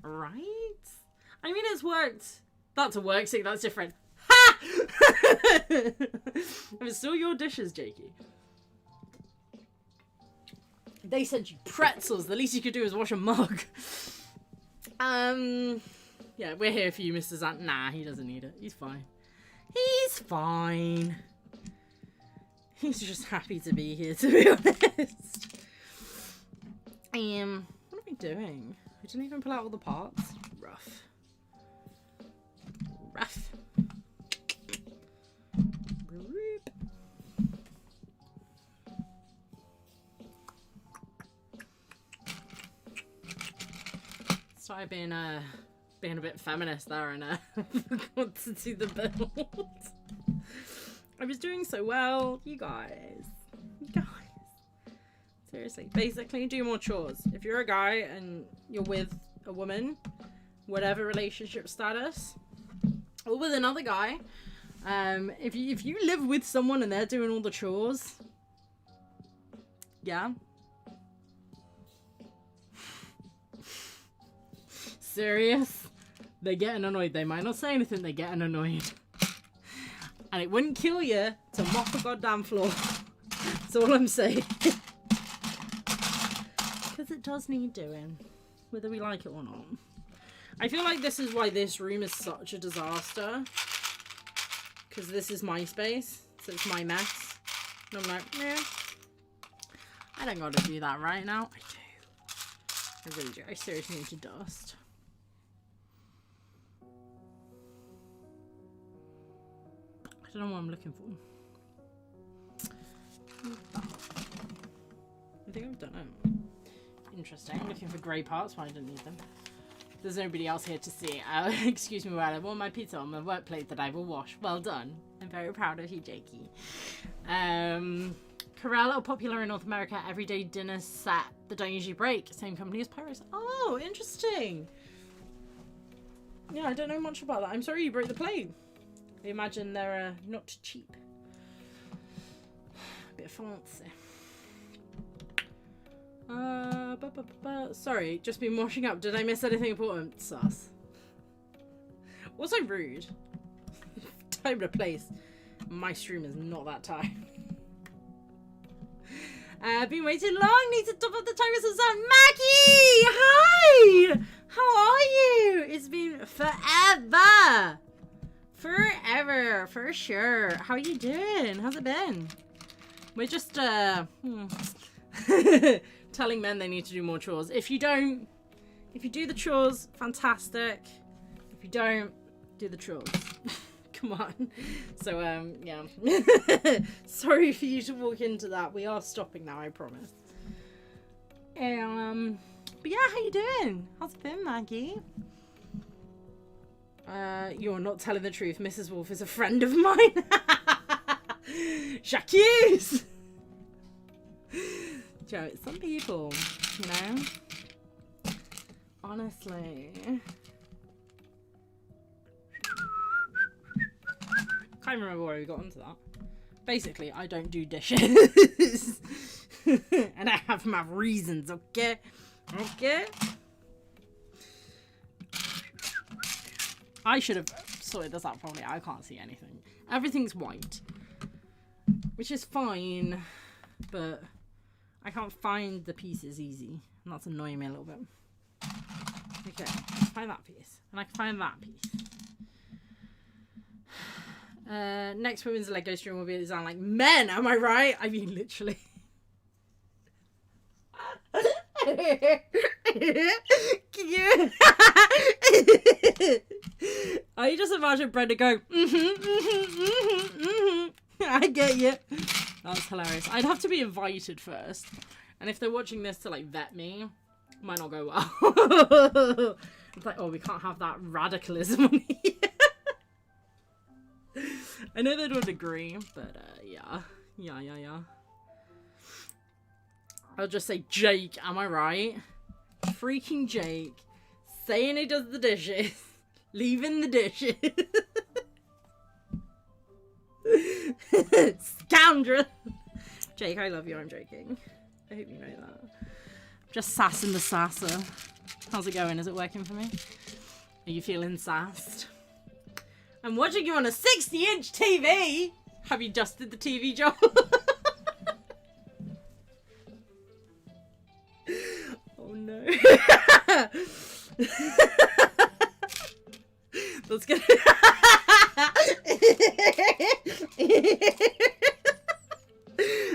Right? I mean, it's worked. That's a work thing. That's different. Ha! If it's still your dishes, Jakey. They sent you pretzels. The least you could do is wash a mug. Yeah, we're here for you, Mr. Zant. Nah, he doesn't need it. He's fine. He's fine. He's just happy to be here, to be honest. What are we doing? We didn't even pull out all the parts. Rough. Started being a bit feminist there and forgot to do the build. I was doing so well, you guys. Seriously, basically do more chores. If you're a guy and you're with a woman, whatever relationship status, or with another guy, if you live with someone and they're doing all the chores, yeah. Serious? They're getting annoyed. They might not say anything, they're getting annoyed. And it wouldn't kill you to mop a goddamn floor. That's all I'm saying. Because it does need doing, whether we like it or not. I feel like this is why this room is such a disaster. Because this is my space, so it's my mess. And I'm like, yeah, I don't gotta do that right now. I do. I really do. I seriously need to dust. I don't know what I'm looking for. I think I've done it. Interesting. I'm looking for grey parts, but I don't need them. There's nobody else here to see. Excuse me while I warm my pizza on my work plate that I will wash. Well done. I'm very proud of you, Jakey. Corral are popular in North America. Everyday dinner set that don't usually break. Same company as Pyros. Oh, interesting. Yeah, I don't know much about that. I'm sorry you broke the plate. I imagine they're not cheap. A bit fancy. Sorry, just been washing up. Did I miss anything important? Sus. Was I rude? Time and place. My stream is not that time. Been waiting long. Need to top up the time with some sun. Maggie! Hi! How are you? It's been forever. Forever, for sure. How are you doing? How's it been? We're just, telling men they need to do more chores. If you do the chores, fantastic. If you don't, do the chores. Come on. So, yeah. Sorry for you to walk into that. We are stopping now, I promise. But yeah, how you doing? How's it been, Maggie? You're not telling the truth. Mrs. Wolf is a friend of mine. J'accuse! Joe, it's some people, you know? Honestly. Can't remember where we got onto that. Basically, I don't do dishes. And I have my reasons, okay? Okay? I should have sorted this out probably. I can't see anything. Everything's white. Which is fine. But I can't find the pieces easy. And that's annoying me a little bit. Okay, let's find that piece. And I can find that piece. Next women's Lego stream will be designed like men, am I right? I mean, literally. Can you? I just imagine Brenda go, I get you. That's hilarious. I'd have to be invited first. And if they're watching this to like vet me, it might not go well. It's like, oh, we can't have that radicalism on here. I know they don't agree, but yeah. Yeah. I'll just say Jake, am I right? Freaking Jake. Saying he does the dishes. Leaving the dishes. Scoundrel. Jake, I love you, I'm joking. I hope you know that. Just sassing the sasser. How's it going? Is it working for me? Are you feeling sassed? I'm watching you on a 60-inch TV. Have you dusted the TV, Joel? Oh no. That's good.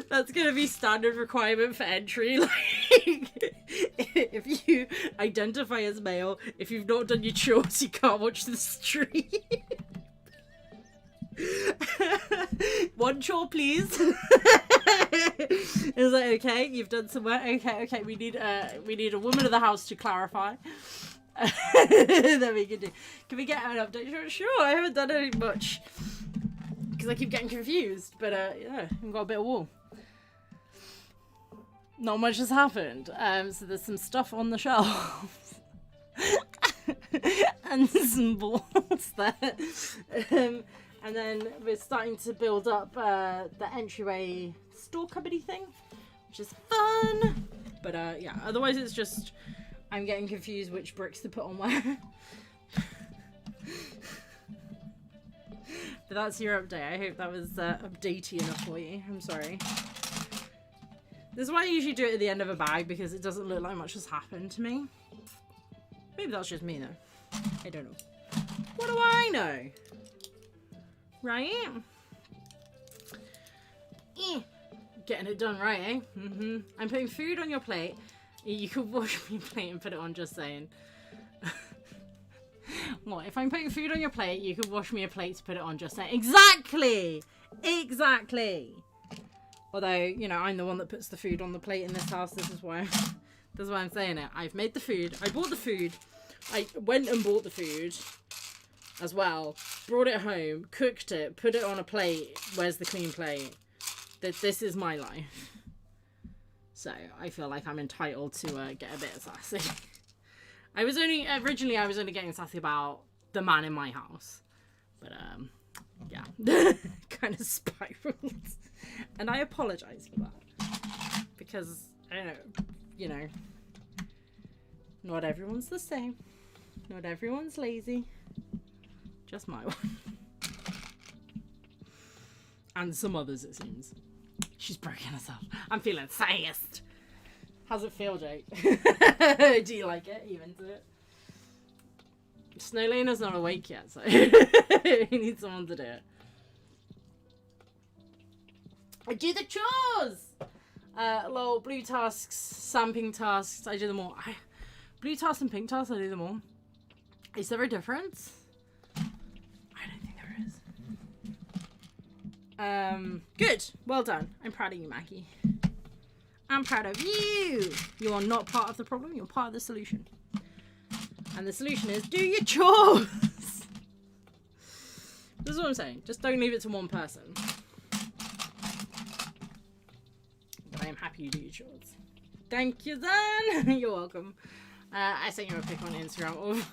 That's gonna be standard requirement for entry. Like, if you identify as male, if you've not done your chores, you can't watch the stream. One chore, please. Is that okay? You've done some work. Okay. We need a woman of the house to clarify. Then we can do. Can we get an update? Sure. I haven't done any much because I keep getting confused. But yeah, I've got a bit of wool. Not much has happened. So there's some stuff on the shelves. And some balls there. And then we're starting to build up the entryway store cupboardy thing, which is fun. But yeah, otherwise it's just I'm getting confused which bricks to put on where. But that's your update. I hope that was updatey enough for you. I'm sorry. This is why I usually do it at the end of a bag, because it doesn't look like much has happened to me. Maybe that's just me though. I don't know. What do I know? Right? Getting it done right, eh? I'm putting food on your plate. You could wash me plate and put it on, just saying. What, if I'm putting food on your plate, you could wash me a plate to put it on, just saying. Exactly! Exactly! Although, you know, I'm the one that puts the food on the plate in this house. This is why I'm saying it. I've made the food. I bought the food. I went and bought the food as well. Brought it home. Cooked it. Put it on a plate. Where's the clean plate? This is my life. So, I feel like I'm entitled to get a bit sassy. Originally I was only getting sassy about the man in my house. But, yeah. Kind of spiraled. And I apologise for that. Because, I don't know, you know, not everyone's the same. Not everyone's lazy. Just my one. And some others, it seems. She's broken herself. I'm feeling sassed. How's it feel, Jake? Do you like it? Are you into it? Snowlaner's not awake yet, so he needs someone to do it. I do the chores! Little blue tasks, some pink tasks, I do them all. Blue tasks and pink tasks, I do them all. Is there a difference? I don't think there is. Good. Well done. I'm proud of you, Mackie. I'm proud of you! You are not part of the problem, you're part of the solution. And the solution is, do your chores! This is what I'm saying. Just don't leave it to one person. But I am happy you do your chores. Thank you, Dan! You're welcome. I sent you a pic on Instagram of...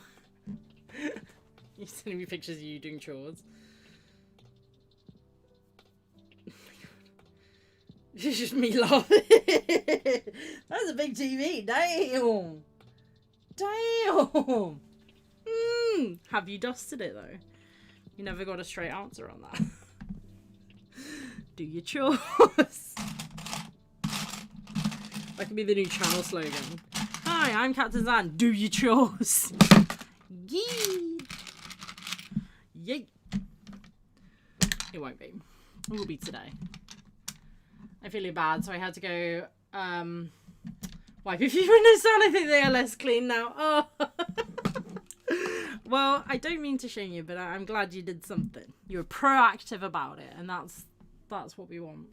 You're sending me pictures of you doing chores. It's just me laughing. That's a big TV. Damn. Damn. Have you dusted it though? You never got a straight answer on that. Do your chores. That could be the new channel slogan. Hi, I'm Captain Zan. Do your chores. Yee. Yay. It won't be. It will be today. I'm feeling bad, so I had to go wipe a few windows down. I think they are less clean now. Oh. Well, I don't mean to shame you, but I'm glad you did something. You were proactive about it, and that's what we want.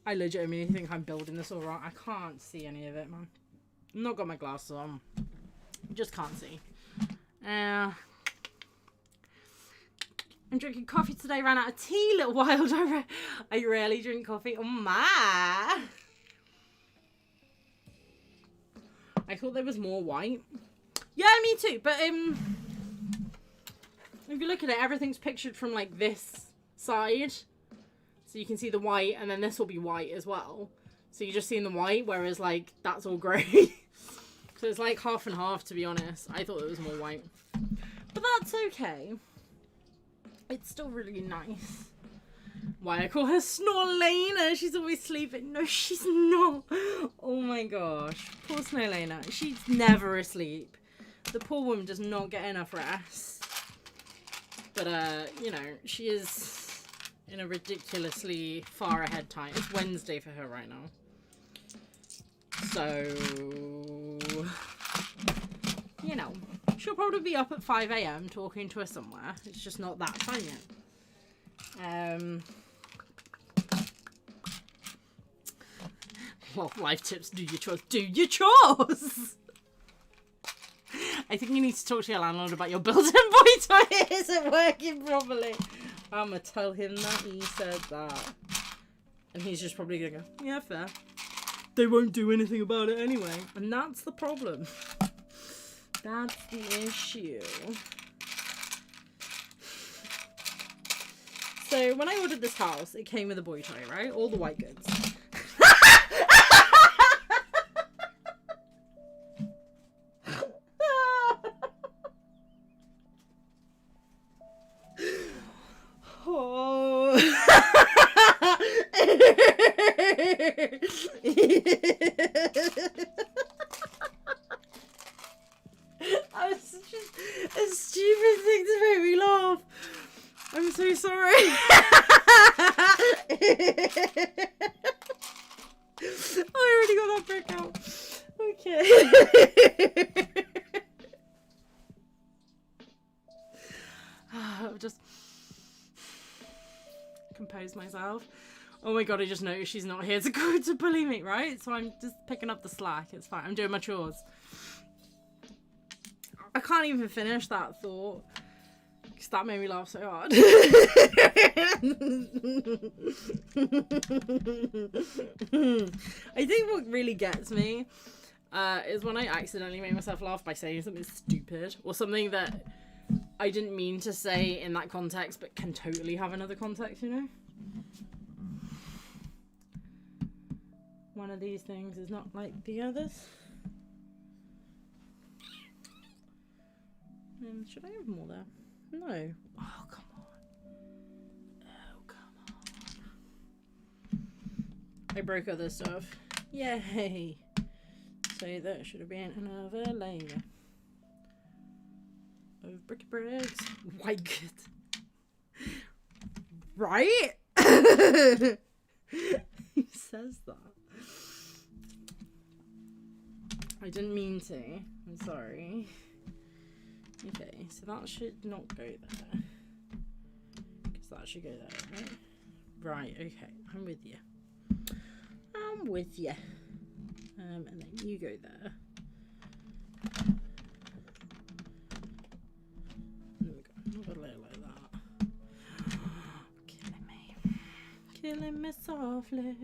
I legitimately think I'm building this all wrong. I can't see any of it, man. I've not got my glasses on. Just can't see. I'm drinking coffee today. Ran out of tea a little while ago. I rarely drink coffee. Oh my! I thought there was more white. Yeah, me too. But if you look at it, everything's pictured from like this side, so you can see the white, and then this will be white as well. So you're just seeing the white, whereas like that's all grey. So it's like half and half, to be honest. I thought it was more white, but that's okay. It's still really nice. Why I call her Snorlena? She's always sleeping. No, she's not. Oh my gosh. Poor Snorlena. She's never asleep. The poor woman does not get enough rest. But, you know, she is in a ridiculously far ahead time. It's Wednesday for her right now. So, you know, she'll probably be up at 5 AM talking to us somewhere. It's just not that time yet. Well, life tips, do your chores. Do your chores! I think you need to talk to your landlord about your built-in boy toilet isn't working properly. I'm gonna tell him that he said that. And he's just probably gonna go, yeah, fair. They won't do anything about it anyway. And that's the problem. That's the issue. So when I ordered this house, it came with a boy toy, right? All the white goods. Oh. That was such a stupid thing to make me laugh. I'm so sorry. I already got that brick out. Okay. compose myself. Oh my god, I just noticed she's not here to bully me, right? So I'm just picking up the slack. It's fine. I'm doing my chores. I can't even finish that thought because that made me laugh so hard. I think what really gets me is when I accidentally make myself laugh by saying something stupid or something that I didn't mean to say in that context but can totally have another context, you know? One of these things is not like the others. Should I have more there? No. Oh, come on. Oh, come on. I broke other stuff. Yay. So that should have been another layer of bricky bricks. White good. Right? Who says that? I didn't mean to. I'm sorry. Okay, so that should not go there. Because that should go there, right? Right, okay. I'm with you. I'm with you. And then you go there. There we go. Another layer like that. Killing me. Killing me softly.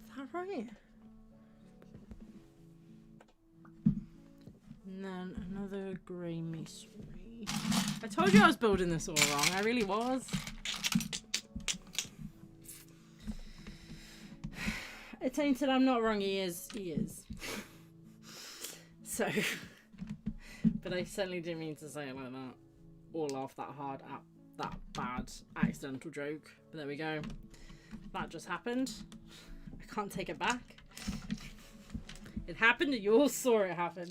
Is that right? And then another grey masonry. I told you I was building this all wrong. I really was. It's tainted. I'm not wrong. He is. He is. So, but I certainly didn't mean to say it like that or laugh that hard at that bad accidental joke. But there we go. That just happened. I can't take it back. It happened and you all saw it happen.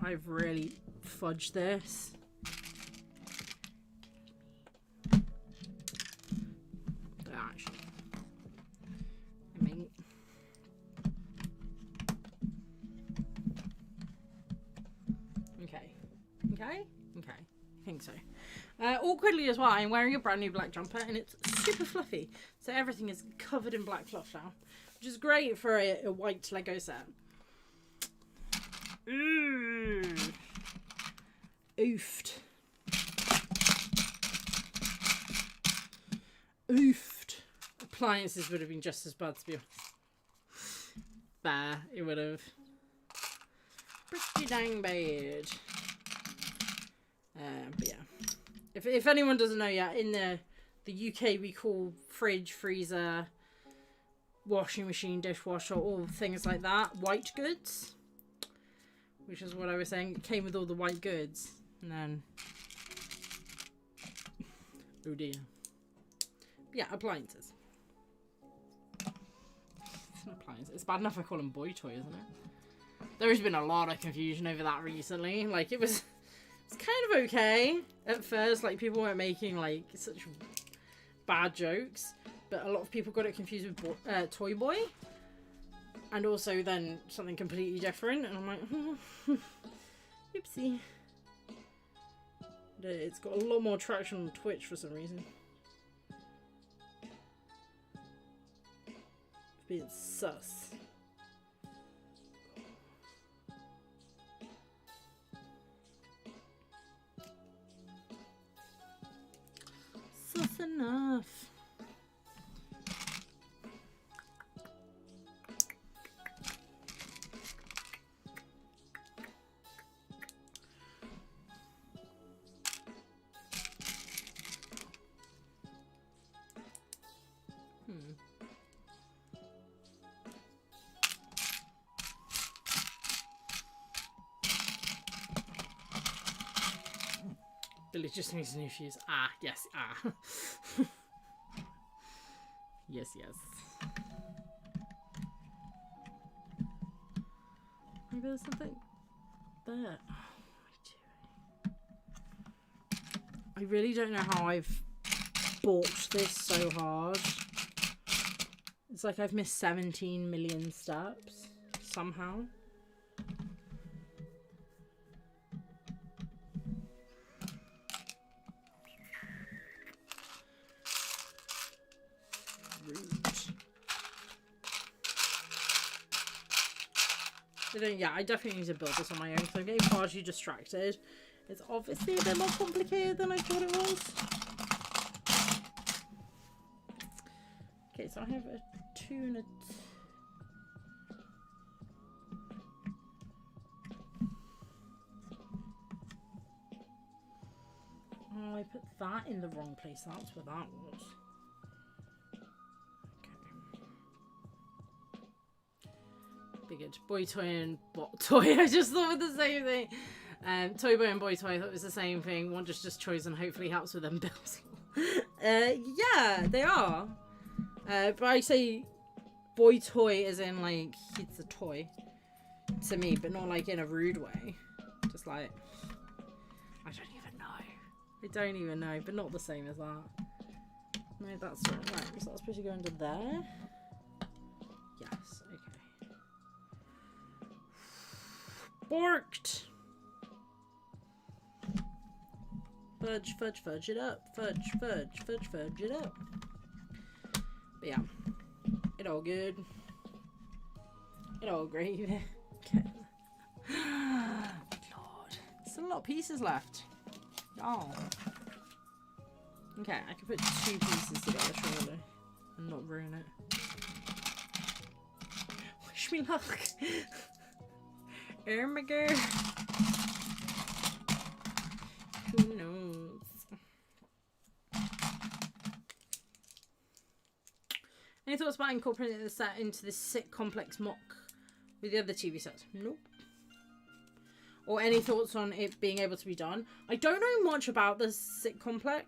I've really fudged this. Actually, I mean, okay. I think so. Awkwardly as well, I'm wearing a brand new black jumper and it's super fluffy. So everything is covered in black fluff now, which is great for a white Lego set. Oofed. Appliances would have been just as bad, to be honest. There, it would have. Pretty dang bad. But yeah. If anyone doesn't know yet, in the UK we call fridge, freezer, washing machine, dishwasher, all things like that, white goods. Which is what I was saying, it came with all the white goods. And then... oh dear. But yeah, appliances. It's an appliance. It's bad enough I call them boy toy, isn't it? There's been a lot of confusion over that recently. Like, it's kind of okay at first. Like, people weren't making, like, such bad jokes. But a lot of people got it confused with Toy Boy. And also then something completely different. And I'm like, oopsie. But it's got a lot more traction on Twitch for some reason. Being sus. Sus enough. Billy just needs new shoes. Ah, yes, ah. Yes, yes. Maybe there's something there. Oh, what am I doing? I really don't know how I've balked this so hard. It's like I've missed 17 million steps somehow. Yeah, I definitely need to build this on my own because I'm getting partially distracted. It's obviously a bit more complicated than I thought it was. Okay, so I have a 2 and a... Oh, I put that in the wrong place. That's where that was. Good. Boy toy and bot toy. I just thought of the same thing. Toy boy and boy toy. I thought it was the same thing. One just choice and hopefully helps with them bills. Yeah, they are. But I say boy toy as in like it's a toy to me, but not like in a rude way. Just like I don't even know, but not the same as that. No, that's not right. So that's supposed to go under there. Yes. Okay. Borked. Fudge, fudge, fudge it up. Fudge, fudge, fudge, fudge it up. But yeah, it all good. It all great. Okay. Lord, still a lot of pieces left. Oh. Okay, I can put 2 pieces together surely and not ruin it. Wish me luck. Oh my god. Who knows? Any thoughts about incorporating the set into this sick complex mock with the other TV sets? Nope. Or any thoughts on it being able to be done? I don't know much about the sick complex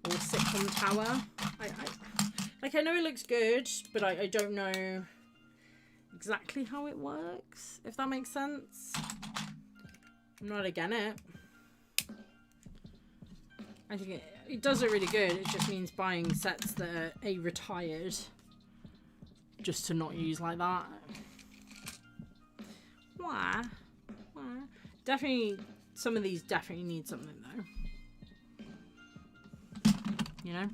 or sitcom tower. I know it looks good, but I don't know exactly how it works, if that makes sense. I'm not against it. I think it does it really good. It just means buying sets that are retired just to not use like that. Why? Definitely, some of these definitely need something though. You know?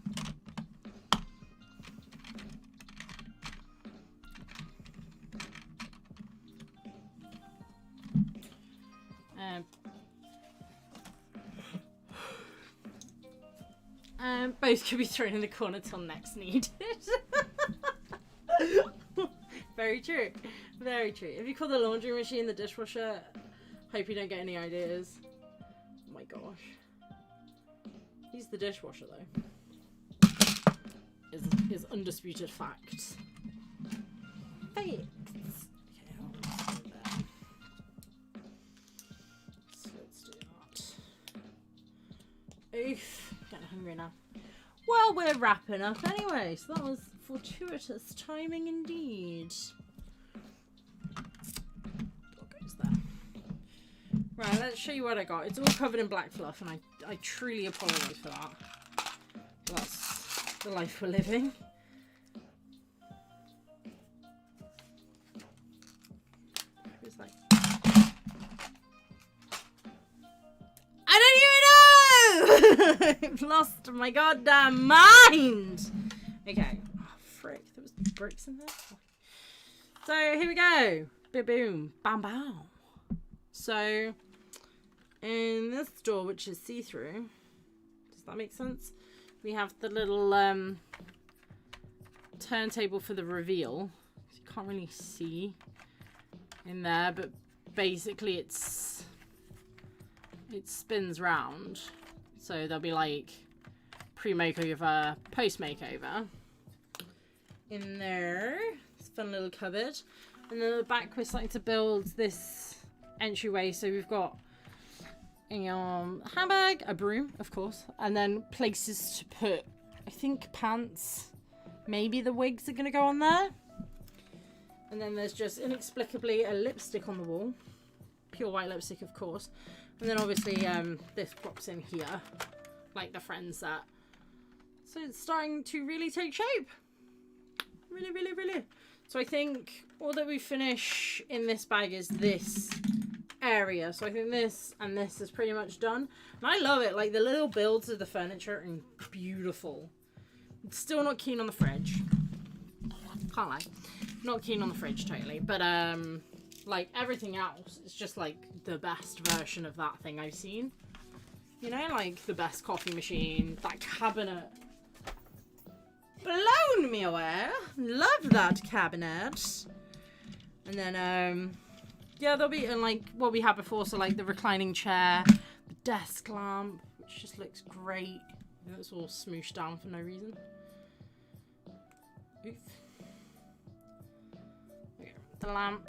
Both could be thrown in the corner till next needed. Very true. Very true. If you call the laundry machine the dishwasher, hope you don't get any ideas. Oh my gosh. He's the dishwasher though. Is undisputed fact. Facts. Okay, I'll put it there. So let's do that. Oof. Getting hungry now. Well, we're wrapping up anyway, so that was fortuitous timing indeed. What goes there? Right, let's show you what I got. It's all covered in black fluff, and I truly apologise for that. That's the life we're living. Who's like? I've lost my goddamn mind. Okay. Oh, frick. There was bricks in there. So here we go. Boom, boom, bam, bam. So in this door, which is see-through, does that make sense? We have the little turntable for the reveal. So you can't really see in there, but basically it spins round. So there'll be like pre-makeover, post-makeover in there. It's a fun little cupboard. And then at the back we're starting to build this entryway. So we've got a handbag, a broom, of course, and then places to put, I think, pants. Maybe the wigs are going to go on there. And then there's just inexplicably a lipstick on the wall. Pure white lipstick, of course. And then obviously this drops in here, like the Friends set. So it's starting to really take shape. Really, really, really. So I think all that we finish in this bag is this area. So I think this and this is pretty much done. And I love it. Like the little builds of the furniture are beautiful. Still not keen on the fridge. Can't lie. Not keen on the fridge totally. But like everything else, it's just like the best version of that thing I've seen. You know, like the best coffee machine, that cabinet. Blown me away. Love that cabinet. And then, yeah, there'll be, and like what we had before, so like the reclining chair, the desk lamp, which just looks great. It's all smooshed down for no reason. Oof. Okay. The lamp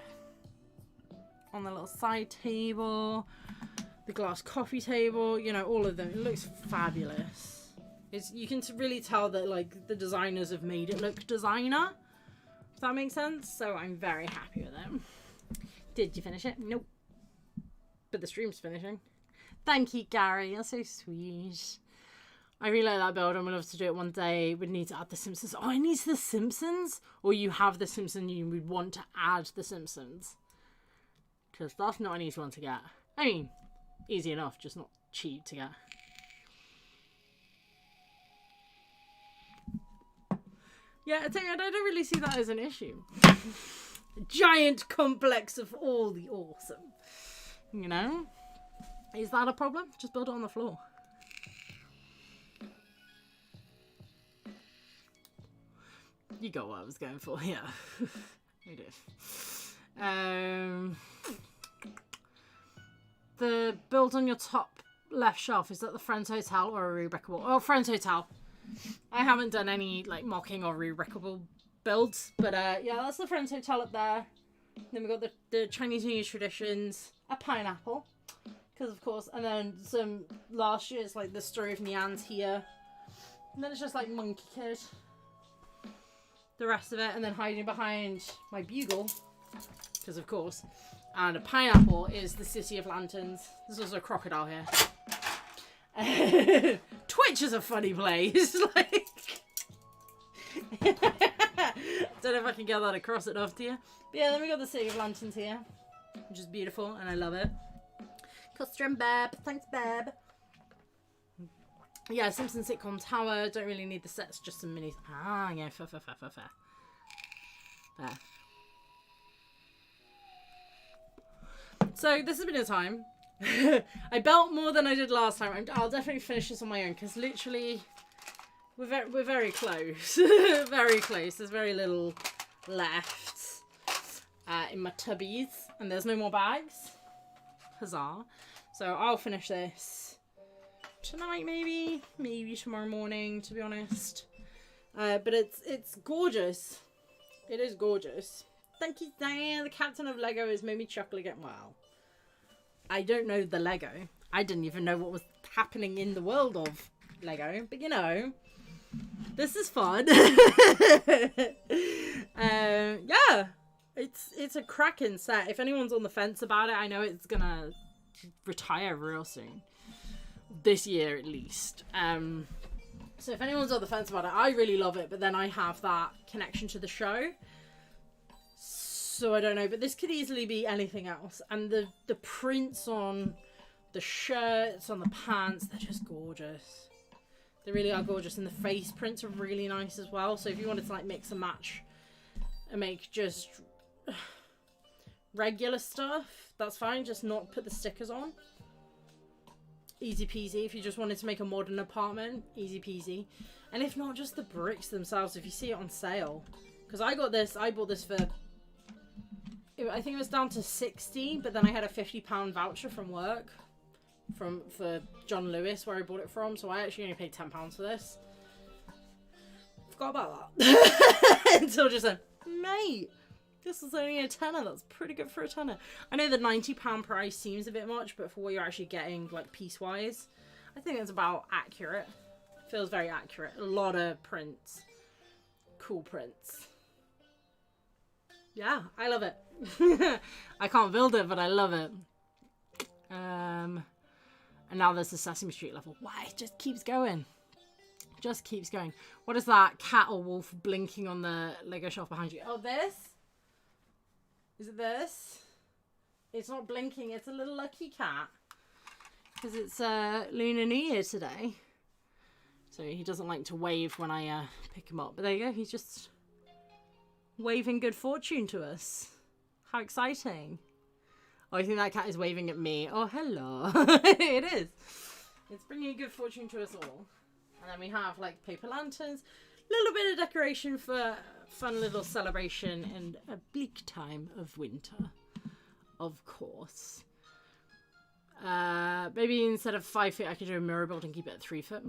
on the little side table, the glass coffee table, you know, all of them. It looks fabulous. You can really tell that like the designers have made it look designer, if that makes sense. So I'm very happy with them. Did you finish it? Nope. But the stream's finishing. Thank you, Gary. You're so sweet. I really like that build. I'm gonna love to do it one day. We'd need to add the Simpsons. Oh, it needs the Simpsons? Or you have the Simpsons, you would want to add the Simpsons. Because that's not an easy one to get. I mean, easy enough, just not cheap to get. Yeah, I don't really see that as an issue. A giant complex of all the awesome. You know? Is that a problem? Just build it on the floor. You got what I was going for, yeah. We did. The build on your top left shelf, is that the Friends Hotel or a re-brickable? Oh, Friends Hotel. I haven't done any like mocking or re-brickable builds, but yeah, that's the Friends Hotel up there. Then we've got the Chinese New Year traditions, a pineapple, because of course, and then some last year's like the Story of Nyan's here. And then it's just like Monkey Kid. The rest of it, and then hiding behind my bugle, because of course, and a pineapple is the City of Lanterns. There's also a crocodile here. Twitch is a funny place. Like, don't know if I can get that across enough to you. But yeah, then we got the City of Lanterns here, which is beautiful, and I love it. Custom Beb, thanks Beb. Yeah, Simpsons sitcom tower. Don't really need the sets, just some minis. Ah, yeah, fair. There. So this has been a time. I built more than I did last time. I'll definitely finish this on my own because literally we're very close. Very close. There's very little left in my tubbies, and there's no more bags. Huzzah! So I'll finish this tonight, maybe tomorrow morning, to be honest. But it's gorgeous. It is gorgeous. Thank you, Diane. The captain of Lego has made me chuckle again. Wow. I don't know the Lego. I didn't even know what was happening in the world of Lego. But you know, this is fun. Yeah, it's a cracking set. If anyone's on the fence about it, I know it's gonna retire real soon. This year at least. So if anyone's on the fence about it, I really love it. But then I have that connection to the show. So I don't know, but this could easily be anything else. And the prints on the shirts, on the pants, they're just gorgeous. They really are gorgeous. And the face prints are really nice as well. So if you wanted to like mix and match and make just regular stuff, that's fine. Just not put the stickers on. Easy peasy. If you just wanted to make a modern apartment, easy peasy. And if not, just the bricks themselves, if you see it on sale. Because I bought this for, I think it was down to 60, but then I had a £50 voucher from work for John Lewis, where I bought it from, so I actually only paid £10 for this. Forgot about that. Until just said, mate, this is only a tenner. That's pretty good for a tenner. I know the £90 price seems a bit much, but for what you're actually getting, like, piece-wise, I think it's about accurate. Feels very accurate. A lot of prints. Cool prints. Yeah, I love it. I can't build it, but I love it. And now there's the Sesame Street level. Why? It just keeps going. just keeps going. What is that cat or wolf blinking on the Lego shelf behind you? Oh, this? Is it this? It's not blinking. It's a little lucky cat. Because it's Lunar New Year today. So he doesn't like to wave when I pick him up. But there you go. He's just waving good fortune to us. How exciting. Oh, I think that cat is waving at me. Oh, hello. It is. It's bringing good fortune to us all. And then we have like paper lanterns. A little bit of decoration for fun little celebration in a bleak time of winter. Of course. Maybe instead of 5 feet, I could do a mirror build and keep it at 3 foot.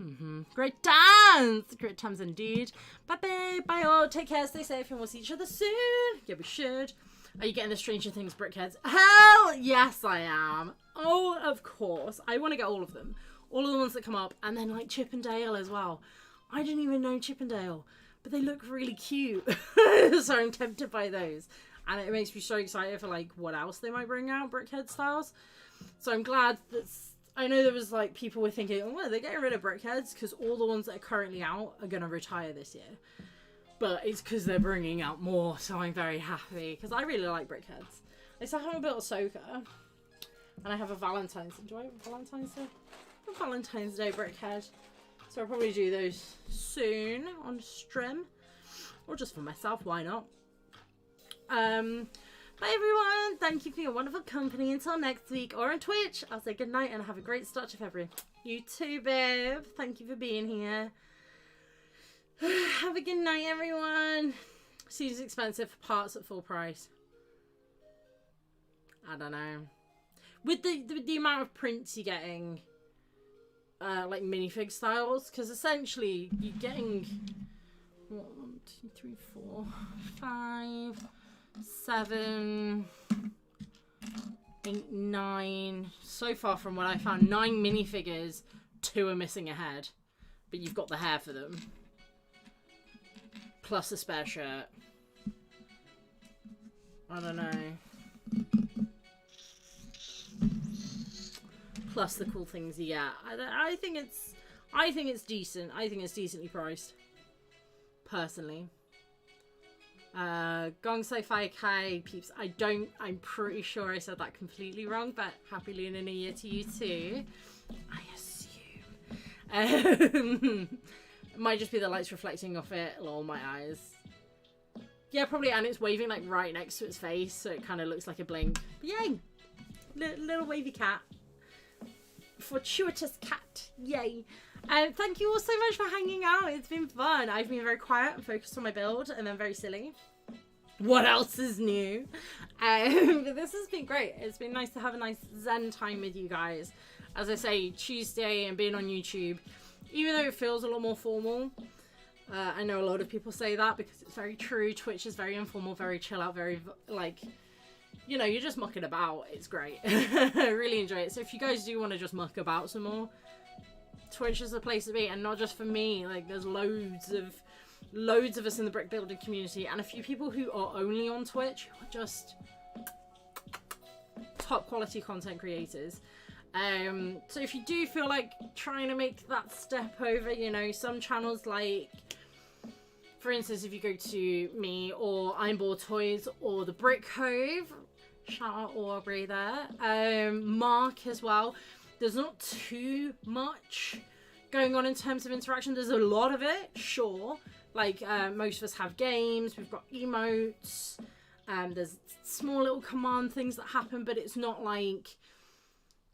Great dance! Great times indeed. Bye-bye. Bye all. Take care. Stay safe. And we'll see each other soon. Yeah, we should. Are you getting the Stranger Things brickheads? Hell yes, I am. Oh, of course. I want to get all of them. All of the ones that come up. And then like Chip and Dale as well. I didn't even know Chip and Dale. But they look really cute. So I'm tempted by those. And it makes me so excited for like what else they might bring out, brickhead styles. So I'm glad that I know there was like people were thinking, oh, well, they're getting rid of brickheads because all the ones that are currently out are going to retire this year. But it's because they're bringing out more, so I'm very happy because I really like brickheads. I still haven't built Ahsoka, and I have a Valentine's. Do I have a Valentine's Day? A Valentine's Day brickhead. So I'll probably do those soon on stream, or just for myself. Why not? Bye everyone, thank you for your wonderful company until next week or on Twitch. I'll say good night and have a great start to February. You too, babe. Thank you for being here. Have a good night, everyone. Seems expensive, parts at full price. I don't know. With the amount of prints you're getting, like minifig styles, because essentially you're getting 1, 2, 3, 4, 5, 7, 8, 9. So far from what I found, 9 minifigures, 2 are missing a head, but you've got the hair for them. Plus a spare shirt. I don't know. Plus the cool things you get. I think it's decent. I think it's decently priced. Personally. Gong Sci-Fi Kai peeps. I'm pretty sure I said that completely wrong, but happy Lunar New Year to you too. I assume. It might just be the lights reflecting off it. Lol, my eyes. Yeah, probably, and it's waving like right next to its face, so it kind of looks like a blink. But yay! Little wavy cat. Fortuitous cat. Yay. Thank you all so much for hanging out. It's been fun. I've been very quiet and focused on my build, and then very silly. What else is new? But this has been great. It's been nice to have a nice zen time with you guys. As I say, Tuesday and being on YouTube, even though it feels a lot more formal, I know a lot of people say that because it's very true. Twitch is very informal, very chill out, very like, you know, you're just mucking about. It's great. I really enjoy it. So if you guys do want to just muck about some more, Twitch is the place to be. And not just for me, like there's loads of us in the brick building community, and a few people who are only on Twitch who are just top quality content creators. So if you do feel like trying to make that step over, you know, some channels like, for instance, if you go to me or I'm Bored Toys or the Brick Cove, shout out Aubrey there, Mark as well, there's not too much going on in terms of interaction. There's a lot of it, sure, like most of us have games, we've got emotes, there's small little command things that happen, but it's not like,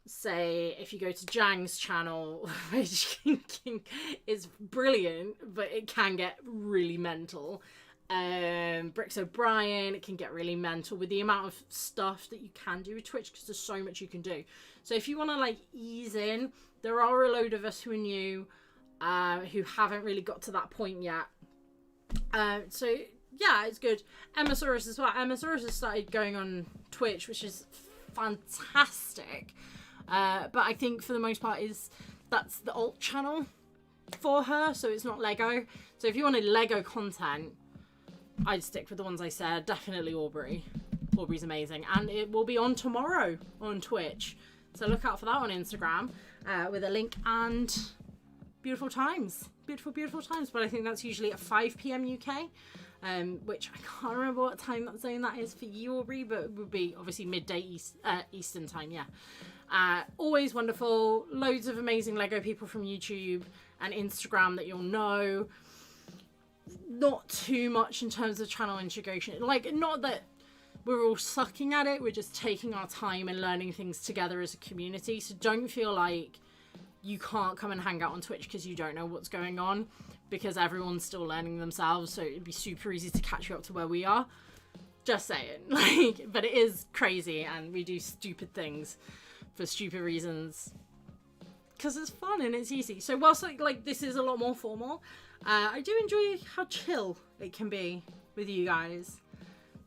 say, if you go to Jang's channel, which is brilliant, but it can get really mental. Bricks O'Brien, it can get really mental with the amount of stuff that you can do with Twitch, because there's so much you can do. So if you want to like ease in, there are a load of us who are new, who haven't really got to that point yet. So yeah, it's good. Emmasaurus as well. Emmasaurus has started going on Twitch, which is fantastic. But I think for the most part that's the alt channel for her, so it's not Lego. So if you wanted Lego content, I'd stick with the ones I said. Definitely Aubrey. Aubrey's amazing, and it will be on tomorrow on Twitch, so look out for that on Instagram, with a link and beautiful times. Beautiful times. But I think that's usually at 5 p.m. UK, which I can't remember what time that zone that is for you, Aubrey, but it would be obviously midday Eastern time, yeah. Always wonderful. Loads of amazing Lego people from YouTube and Instagram that you'll know. Not too much in terms of channel integration. Like, not that we're all sucking at it. We're just taking our time and learning things together as a community. So don't feel like you can't come and hang out on Twitch because you don't know what's going on, because everyone's still learning themselves. So it'd be super easy to catch you up to where we are. Just saying. Like, but it is crazy and we do stupid things for stupid reasons because it's fun and it's easy. So whilst like this is a lot more formal, I do enjoy how chill it can be with you guys.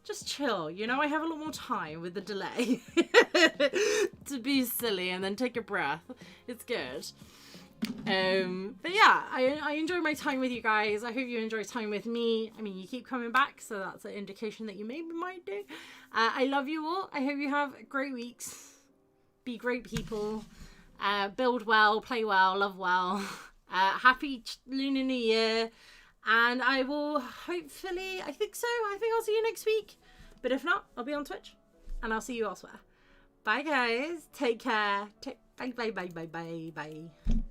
Just chill, you know, I have a lot more time with the delay to be silly and then take a breath. It's good. But yeah, I enjoy my time with you guys. I hope you enjoy time with me. I mean, you keep coming back, so that's an indication that you maybe might do. I love you all. I hope you have great weeks. Be great people. Build well, play well, love well. Happy Lunar New Year. And I will hopefully, I think I'll see you next week. But if not, I'll be on Twitch. And I'll see you elsewhere. Bye guys. Take care. Bye.